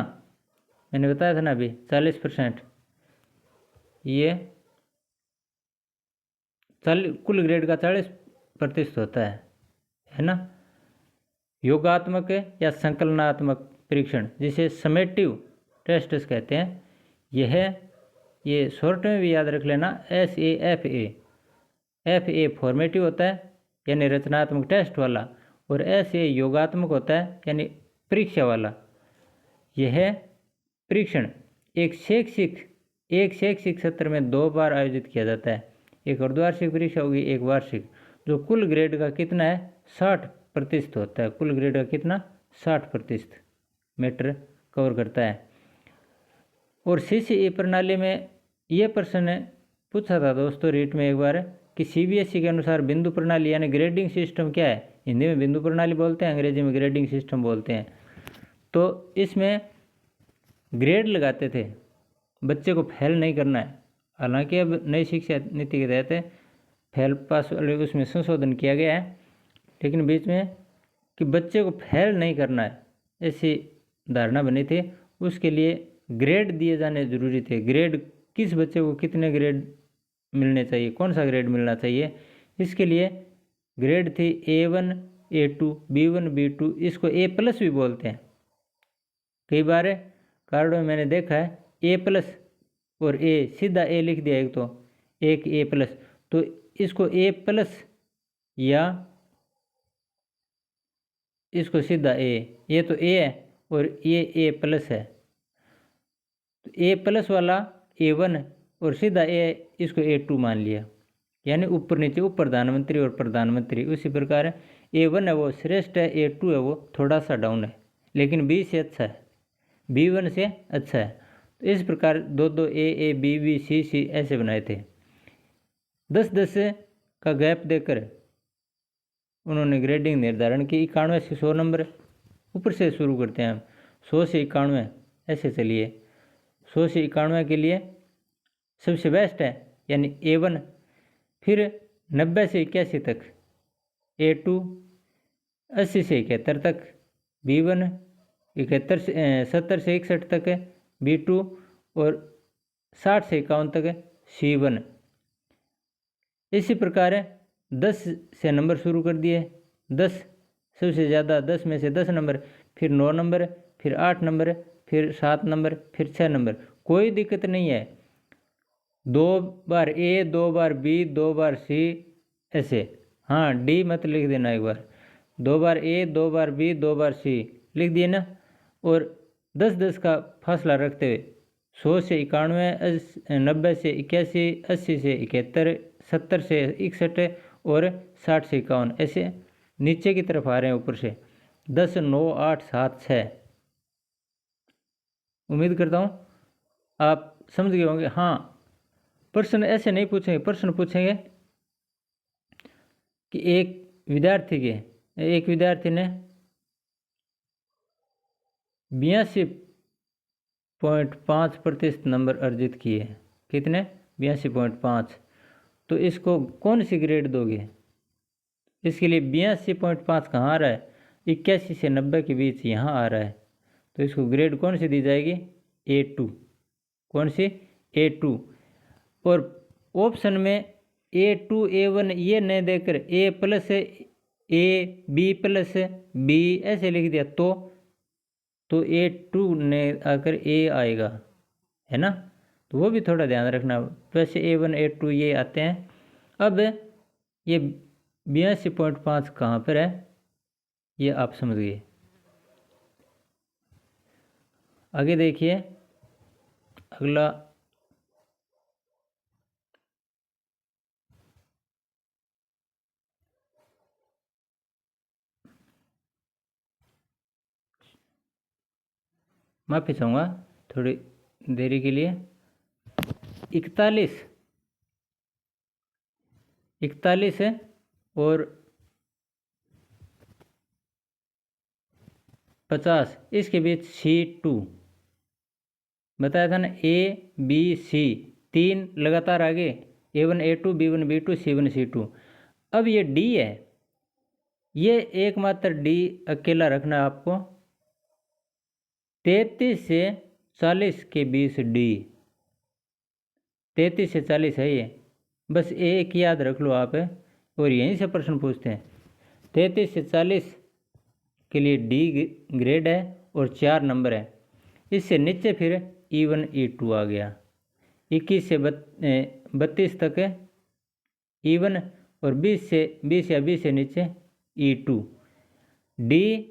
मैंने बताया था ना अभी, 40%। ये कुल ग्रेड का 40% होता है ना। योगात्मक या संकलनात्मक परीक्षण, जिसे समेटिव टेस्ट्स कहते हैं, ये शॉर्ट में भी याद रख लेना, SAFA। FA फॉर्मेटिव होता है यानी रचनात्मक टेस्ट वाला, और SA योगात्मक होता है यानी परीक्षा वाला। यह परीक्षण एक शैक्षिक सत्र में 2 बार आयोजित किया जाता है। एक अर्धवार्षिक परीक्षा होगी, एक वार्षिक। जो कुल ग्रेड का कितना है, 60% होता है। कुल ग्रेड का कितना, 60% मैटर कवर करता है। और CCE प्रणाली में ये प्रश्न पूछा था दोस्तों रीट में एक बार, कि CBSE के अनुसार बिंदु प्रणाली यानी ग्रेडिंग सिस्टम क्या है। हिंदी में बिंदु प्रणाली बोलते हैं, अंग्रेजी में ग्रेडिंग सिस्टम बोलते हैं। तो इसमें ग्रेड लगाते थे, बच्चे को फेल नहीं करना है। हालांकि अब नई शिक्षा नीति के तहत फेल पास वाले उसमें संशोधन किया गया है, लेकिन बीच में कि बच्चे को फेल नहीं करना है, ऐसी धारणा बनी थी। उसके लिए ग्रेड दिए जाने जरूरी थे। ग्रेड, किस बच्चे को कितने ग्रेड मिलने चाहिए, कौन सा ग्रेड मिलना चाहिए, इसके लिए ग्रेड थी A1, A2, B1, B2, इसको A+ भी बोलते हैं। कई बार कार्ड में मैंने देखा है A+ और A, सीधा A लिख दिया, एक A+, तो इसको A+ या इसको सीधा A, ये तो A है और ये A+ है, तो A+ वाला A1 और सीधा A, इसको A2 मान लिया, यानी ऊपर नीचे, ऊपर प्रधानमंत्री और प्रधानमंत्री। उसी प्रकार A1 है वो श्रेष्ठ है, A2 है वो थोड़ा सा डाउन है, लेकिन B से अच्छा है, B1 से अच्छा है। तो इस प्रकार 2-2 A, B, B, C ऐसे बनाए थे। 10-10 का गैप देकर उन्होंने ग्रेडिंग निर्धारण की। 91 से 100 नंबर, ऊपर से शुरू करते हैं हम, 100 से 91 ऐसे चलिए। 100 से 91 के लिए सबसे बेस्ट है यानी A1, फिर 90 से 81 तक A2, 80 से 71 तक B1, 70 से 61 तक B2, और 60 से 51 तक C1। इसी प्रकार 10 से नंबर शुरू कर दिए, 10 सबसे ज़्यादा, 10 में से 10 नंबर, फिर 9 नंबर, फिर 8 नंबर, फिर 7 नंबर, फिर 6 नंबर। कोई दिक्कत नहीं है, 2 बार A, 2 bar B, 2 bar C ऐसे। हाँ, D मत लिख देना एक बार, 2 बार A, 2 bar B, 2 bar C लिख दिए ना। और 10-10 का फासला रखते हुए 100 से 91, 90 से 81, 80 से 71, 70 से 61 और 60 से 51 ऐसे नीचे की तरफ आ रहे हैं ऊपर से। 10, 9, 8, 7, 6। उम्मीद करता हूँ आप समझ गए होंगे। हाँ, प्रश्न ऐसे नहीं पूछेंगे, प्रश्न पूछेंगे कि एक विद्यार्थी के एक विद्यार्थी ने 82.5% नंबर अर्जित किए। कितने? 82.5। तो इसको कौन सी ग्रेड दोगे? इसके लिए 82.5 कहाँ आ रहा है? 81 से 90 के बीच यहाँ आ रहा है। तो इसको ग्रेड कौन सी दी जाएगी? A2। कौन सी? A2। और ऑप्शन में A2 A1 ये नहीं देकर A+ A B+ B ऐसे लिख दिया तो A2 ने आकर A आएगा, है ना? तो वो भी थोड़ा ध्यान रखना। वैसे A1 A2 ये आते हैं। अब ये 82.5 कहाँ पर है ये आप समझ गए। आगे देखिए अगला माफ़ी चाहूँगा थोड़ी देरी के लिए। 41 है और 50 इसके बीच C2 बताया था ना। ABC 3 लगातार आगे A1 A2 B1 B2 C1 C2। अब ये D है, ये एकमात्र D अकेला रखना है आपको। 33 से 40 के बीच D, 33 से 40 है ये, बस एक याद रख लो आप। और यहीं से प्रश्न पूछते हैं। 33 से 40 के लिए D ग्रेड है और 4 नंबर है। इससे नीचे फिर E1 E2 आ गया। 21 से 32 तक E1 और 20 या 20 से नीचे E2। D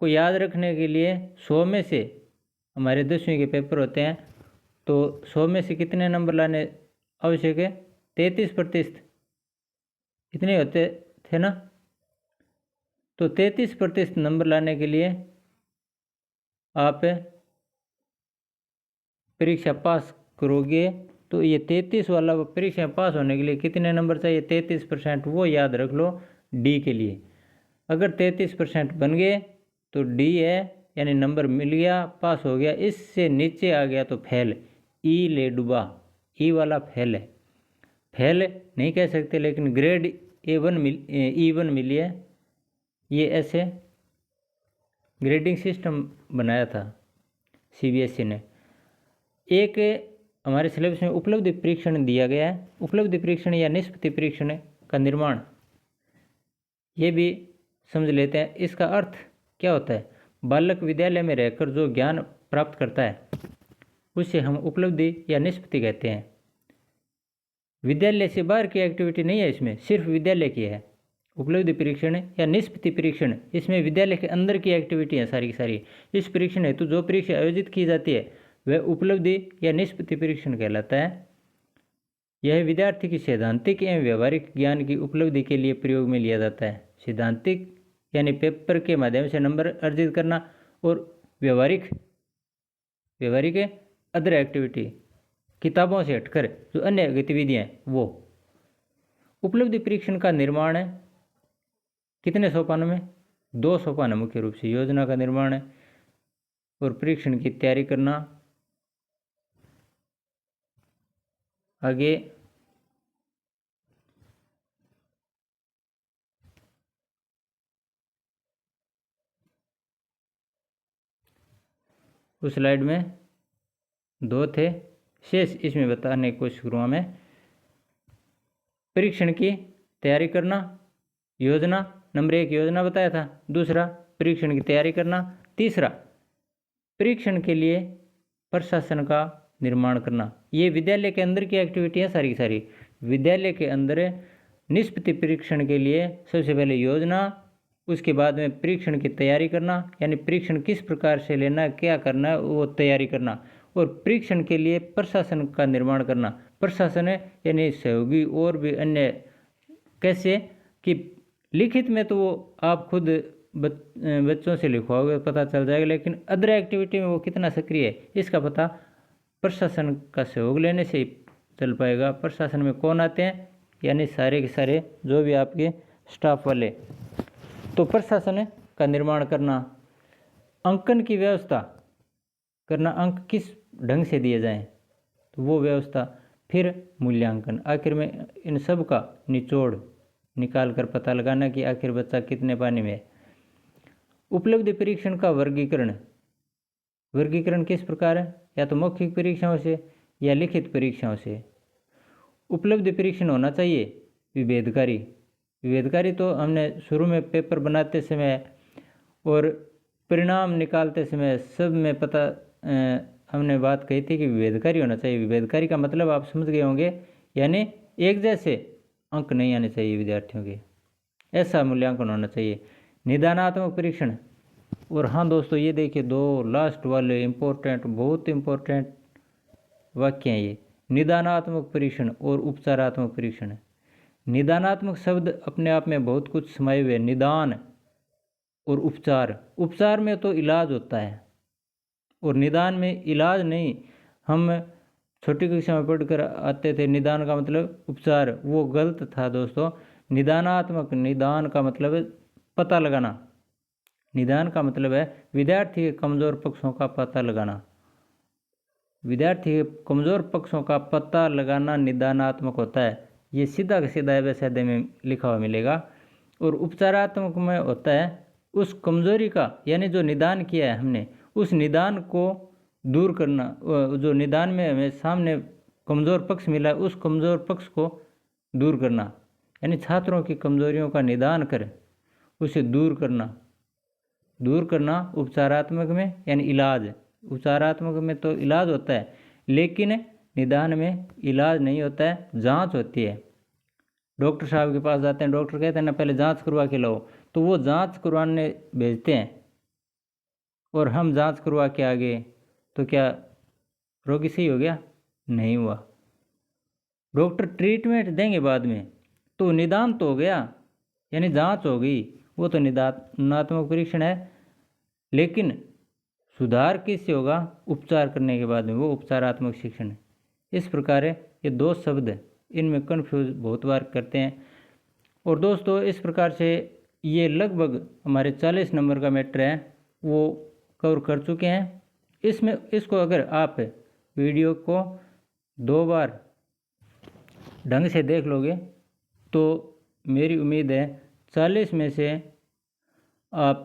को याद रखने के लिए 100 में से हमारे 10वीं के पेपर होते हैं, तो 100 में से कितने नंबर लाने आवश्यक है? 33%। इतने होते थे ना? तो 33% नंबर लाने के लिए आप परीक्षा पास करोगे। तो ये 33 वाला परीक्षा पास होने के लिए कितने नंबर चाहिए? 33%। वो याद रख लो D के लिए। अगर 33% बन गए तो D है, यानी नंबर मिल गया, पास हो गया। इससे नीचे आ गया तो फेल, E ले डूबा, E वाला फेल है। फेल नहीं कह सकते, लेकिन ग्रेड E1 मिली है। ये ऐसे ग्रेडिंग सिस्टम बनाया था CBSE ने। एक हमारे सिलेबस में उपलब्धि परीक्षण दिया गया है। उपलब्धि परीक्षण या निष्पत्ति परीक्षण का निर्माण, ये भी समझ लेते हैं। इसका अर्थ क्या होता है? बालक विद्यालय में रहकर जो ज्ञान प्राप्त करता है उसे हम उपलब्धि या निष्पत्ति कहते हैं। विद्यालय से बाहर की एक्टिविटी नहीं है, इसमें सिर्फ विद्यालय की है। उपलब्धि परीक्षण या निष्पत्ति परीक्षण, इसमें विद्यालय के अंदर की एक्टिविटी है सारी की सारी। इस परीक्षण हेतु जो परीक्षा आयोजित की जाती है वह उपलब्धि या निष्पत्ति परीक्षण कहलाता है। यह विद्यार्थी की सैद्धांतिक एवं व्यवहारिक ज्ञान की उपलब्धि के लिए प्रयोग में लिया जाता है। सैद्धांतिक यानी पेपर के माध्यम से नंबर अर्जित करना, और व्यवहारिक अदर एक्टिविटी, किताबों से हटकर जो अन्य गतिविधियाँ हैं वो। उपलब्धि परीक्षण का निर्माण है कितने सोपानों में? 2 सोपान है मुख्य रूप से। योजना का निर्माण है और परीक्षण की तैयारी करना। आगे उस स्लाइड में 2 थे, शेष इसमें बताने की कोशिश करूँगा मैं। परीक्षण की तैयारी करना, योजना, नंबर 1 योजना बताया था। दूसरा परीक्षण की तैयारी करना। तीसरा परीक्षण के लिए प्रशासन का निर्माण करना। ये विद्यालय के अंदर की एक्टिविटी है सारी की सारी। विद्यालय के अंदर निष्पत्ति परीक्षण के लिए सबसे पहले योजना, उसके बाद में परीक्षण की तैयारी करना, यानी परीक्षण किस प्रकार से लेना है, क्या करना है, वो तैयारी करना। और परीक्षण के लिए प्रशासन का निर्माण करना। प्रशासन है यानी सहयोगी और भी अन्य, कैसे कि लिखित में तो वो आप खुद बच्चों से लिखवाओगे पता चल जाएगा, लेकिन अदर एक्टिविटी में वो कितना सक्रिय है इसका पता प्रशासन का सहयोग लेने से ही चल पाएगा। प्रशासन में कौन आते हैं? यानी सारे के सारे जो भी आपके स्टाफ वाले। तो प्रशासन का निर्माण करना, अंकन की व्यवस्था करना, अंक किस ढंग से दिए जाएं तो वो व्यवस्था, फिर मूल्यांकन, आखिर में इन सब का निचोड़ निकाल कर पता लगाना कि आखिर बच्चा कितने पानी में है। उपलब्धि परीक्षण का वर्गीकरण, वर्गीकरण किस प्रकार है, या तो मौखिक परीक्षाओं से या लिखित परीक्षाओं से। उपलब्धि परीक्षण होना चाहिए विभेदकारी। विभेदकारी तो हमने शुरू में पेपर बनाते समय और परिणाम निकालते समय सब में पता हमने बात कही थी कि विभेदकारी होना चाहिए। विभेदकारी का मतलब आप समझ गए होंगे, यानी एक जैसे अंक नहीं आने चाहिए विद्यार्थियों के, ऐसा मूल्यांकन होना चाहिए। निदानात्मक परीक्षण, और हाँ दोस्तों ये देखिए दो लास्ट वाले इम्पोर्टेंट, बहुत इम्पोर्टेंट वाक्य हैं ये। निदानात्मक परीक्षण और उपचारात्मक परीक्षण। निदानात्मक शब्द अपने आप में बहुत कुछ समाये हुए, निदान और उपचार। उपचार में तो इलाज होता है और निदान में इलाज नहीं। हम छोटी कक्षा में पढ़कर आते थे निदान का मतलब उपचार, वो गलत था दोस्तों। निदानात्मक, निदान का मतलब है पता लगाना, निदान का मतलब है विद्यार्थी के कमज़ोर पक्षों का पता लगाना। विद्यार्थी के कमज़ोर पक्षों का पता लगाना निदानात्मक होता है। ये सीधा का सीधा एवं में लिखा हुआ मिलेगा। और उपचारात्मक में होता है उस कमज़ोरी का, यानी जो निदान किया है हमने, उस निदान को दूर करना। जो निदान में हमें सामने कमज़ोर पक्ष मिला, उस कमज़ोर पक्ष को दूर करना, यानी छात्रों की कमज़ोरियों का निदान कर उसे दूर करना। दूर करना उपचारात्मक में, यानी इलाज। उपचारात्मक में तो इलाज होता है, लेकिन निदान में इलाज नहीं होता है, जांच होती है। डॉक्टर साहब के पास जाते हैं, डॉक्टर कहते हैं ना पहले जांच करवा के लाओ, तो वो जांच करवाने भेजते हैं और हम जांच करवा के आ गए तो क्या रोगी सही हो गया? नहीं हुआ। डॉक्टर ट्रीटमेंट देंगे बाद में, तो निदान तो हो गया, यानी जांच हो गई, वो तो निदानात्मक परीक्षण है। लेकिन सुधार किससे होगा? उपचार करने के बाद में, वो उपचारात्मक शिक्षण है। इस प्रकार है ये दो शब्द, इनमें कन्फ्यूज बहुत बार करते हैं। और दोस्तों इस प्रकार से ये लगभग हमारे 40 नंबर का मैटर है वो कवर कर चुके हैं। इसमें इसको अगर आप वीडियो को 2 बार ढंग से देख लोगे तो मेरी उम्मीद है 40 में से आप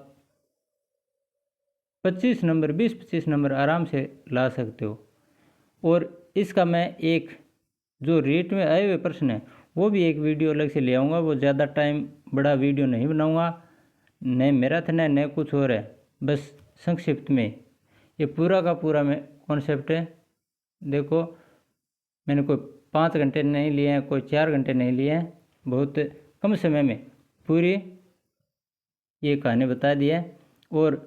25 नंबर, 20-25 नंबर आराम से ला सकते हो। और इसका मैं एक जो रेट में आए हुए प्रश्न है वो भी एक वीडियो अलग से ले आऊँगा। वो ज़्यादा टाइम बड़ा वीडियो नहीं बनाऊँगा, न मैराथन है न कुछ और है, बस संक्षिप्त में ये पूरा का पूरा में कॉन्सेप्ट है। देखो मैंने कोई 5 घंटे नहीं लिए हैं, कोई 4 घंटे नहीं लिए हैं, बहुत कम समय में पूरी ये कहानी बता दी है। और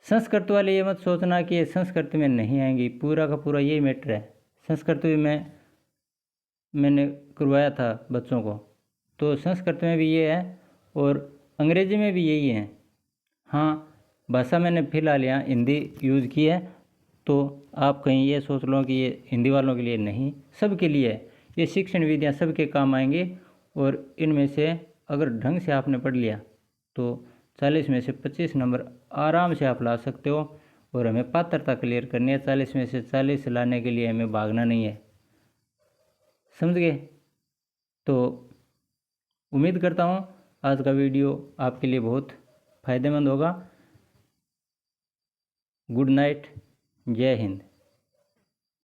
संस्कृत वाले ये मत सोचना कि ये संस्कृत में नहीं आएंगी, पूरा का पूरा यही मैटर है। संस्कृत भी मैंने करवाया था बच्चों को, तो संस्कृत में भी ये है और अंग्रेजी में भी यही है। हाँ भाषा मैंने फिलहाल यहाँ हिंदी यूज़ की है, तो आप कहीं ये सोच लो कि ये हिंदी वालों के लिए नहीं, सबके लिए है। ये शिक्षण विधियाँ सबके काम आएंगी और इनमें से अगर ढंग से आपने पढ़ लिया तो 40 में से 25 नंबर आराम से आप ला सकते हो। और हमें पात्रता क्लियर करनी है, 40 में से 40 लाने के लिए हमें भागना नहीं है, समझ गए? तो उम्मीद करता हूँ आज का वीडियो आपके लिए बहुत फ़ायदेमंद होगा। गुड नाइट, जय हिंद।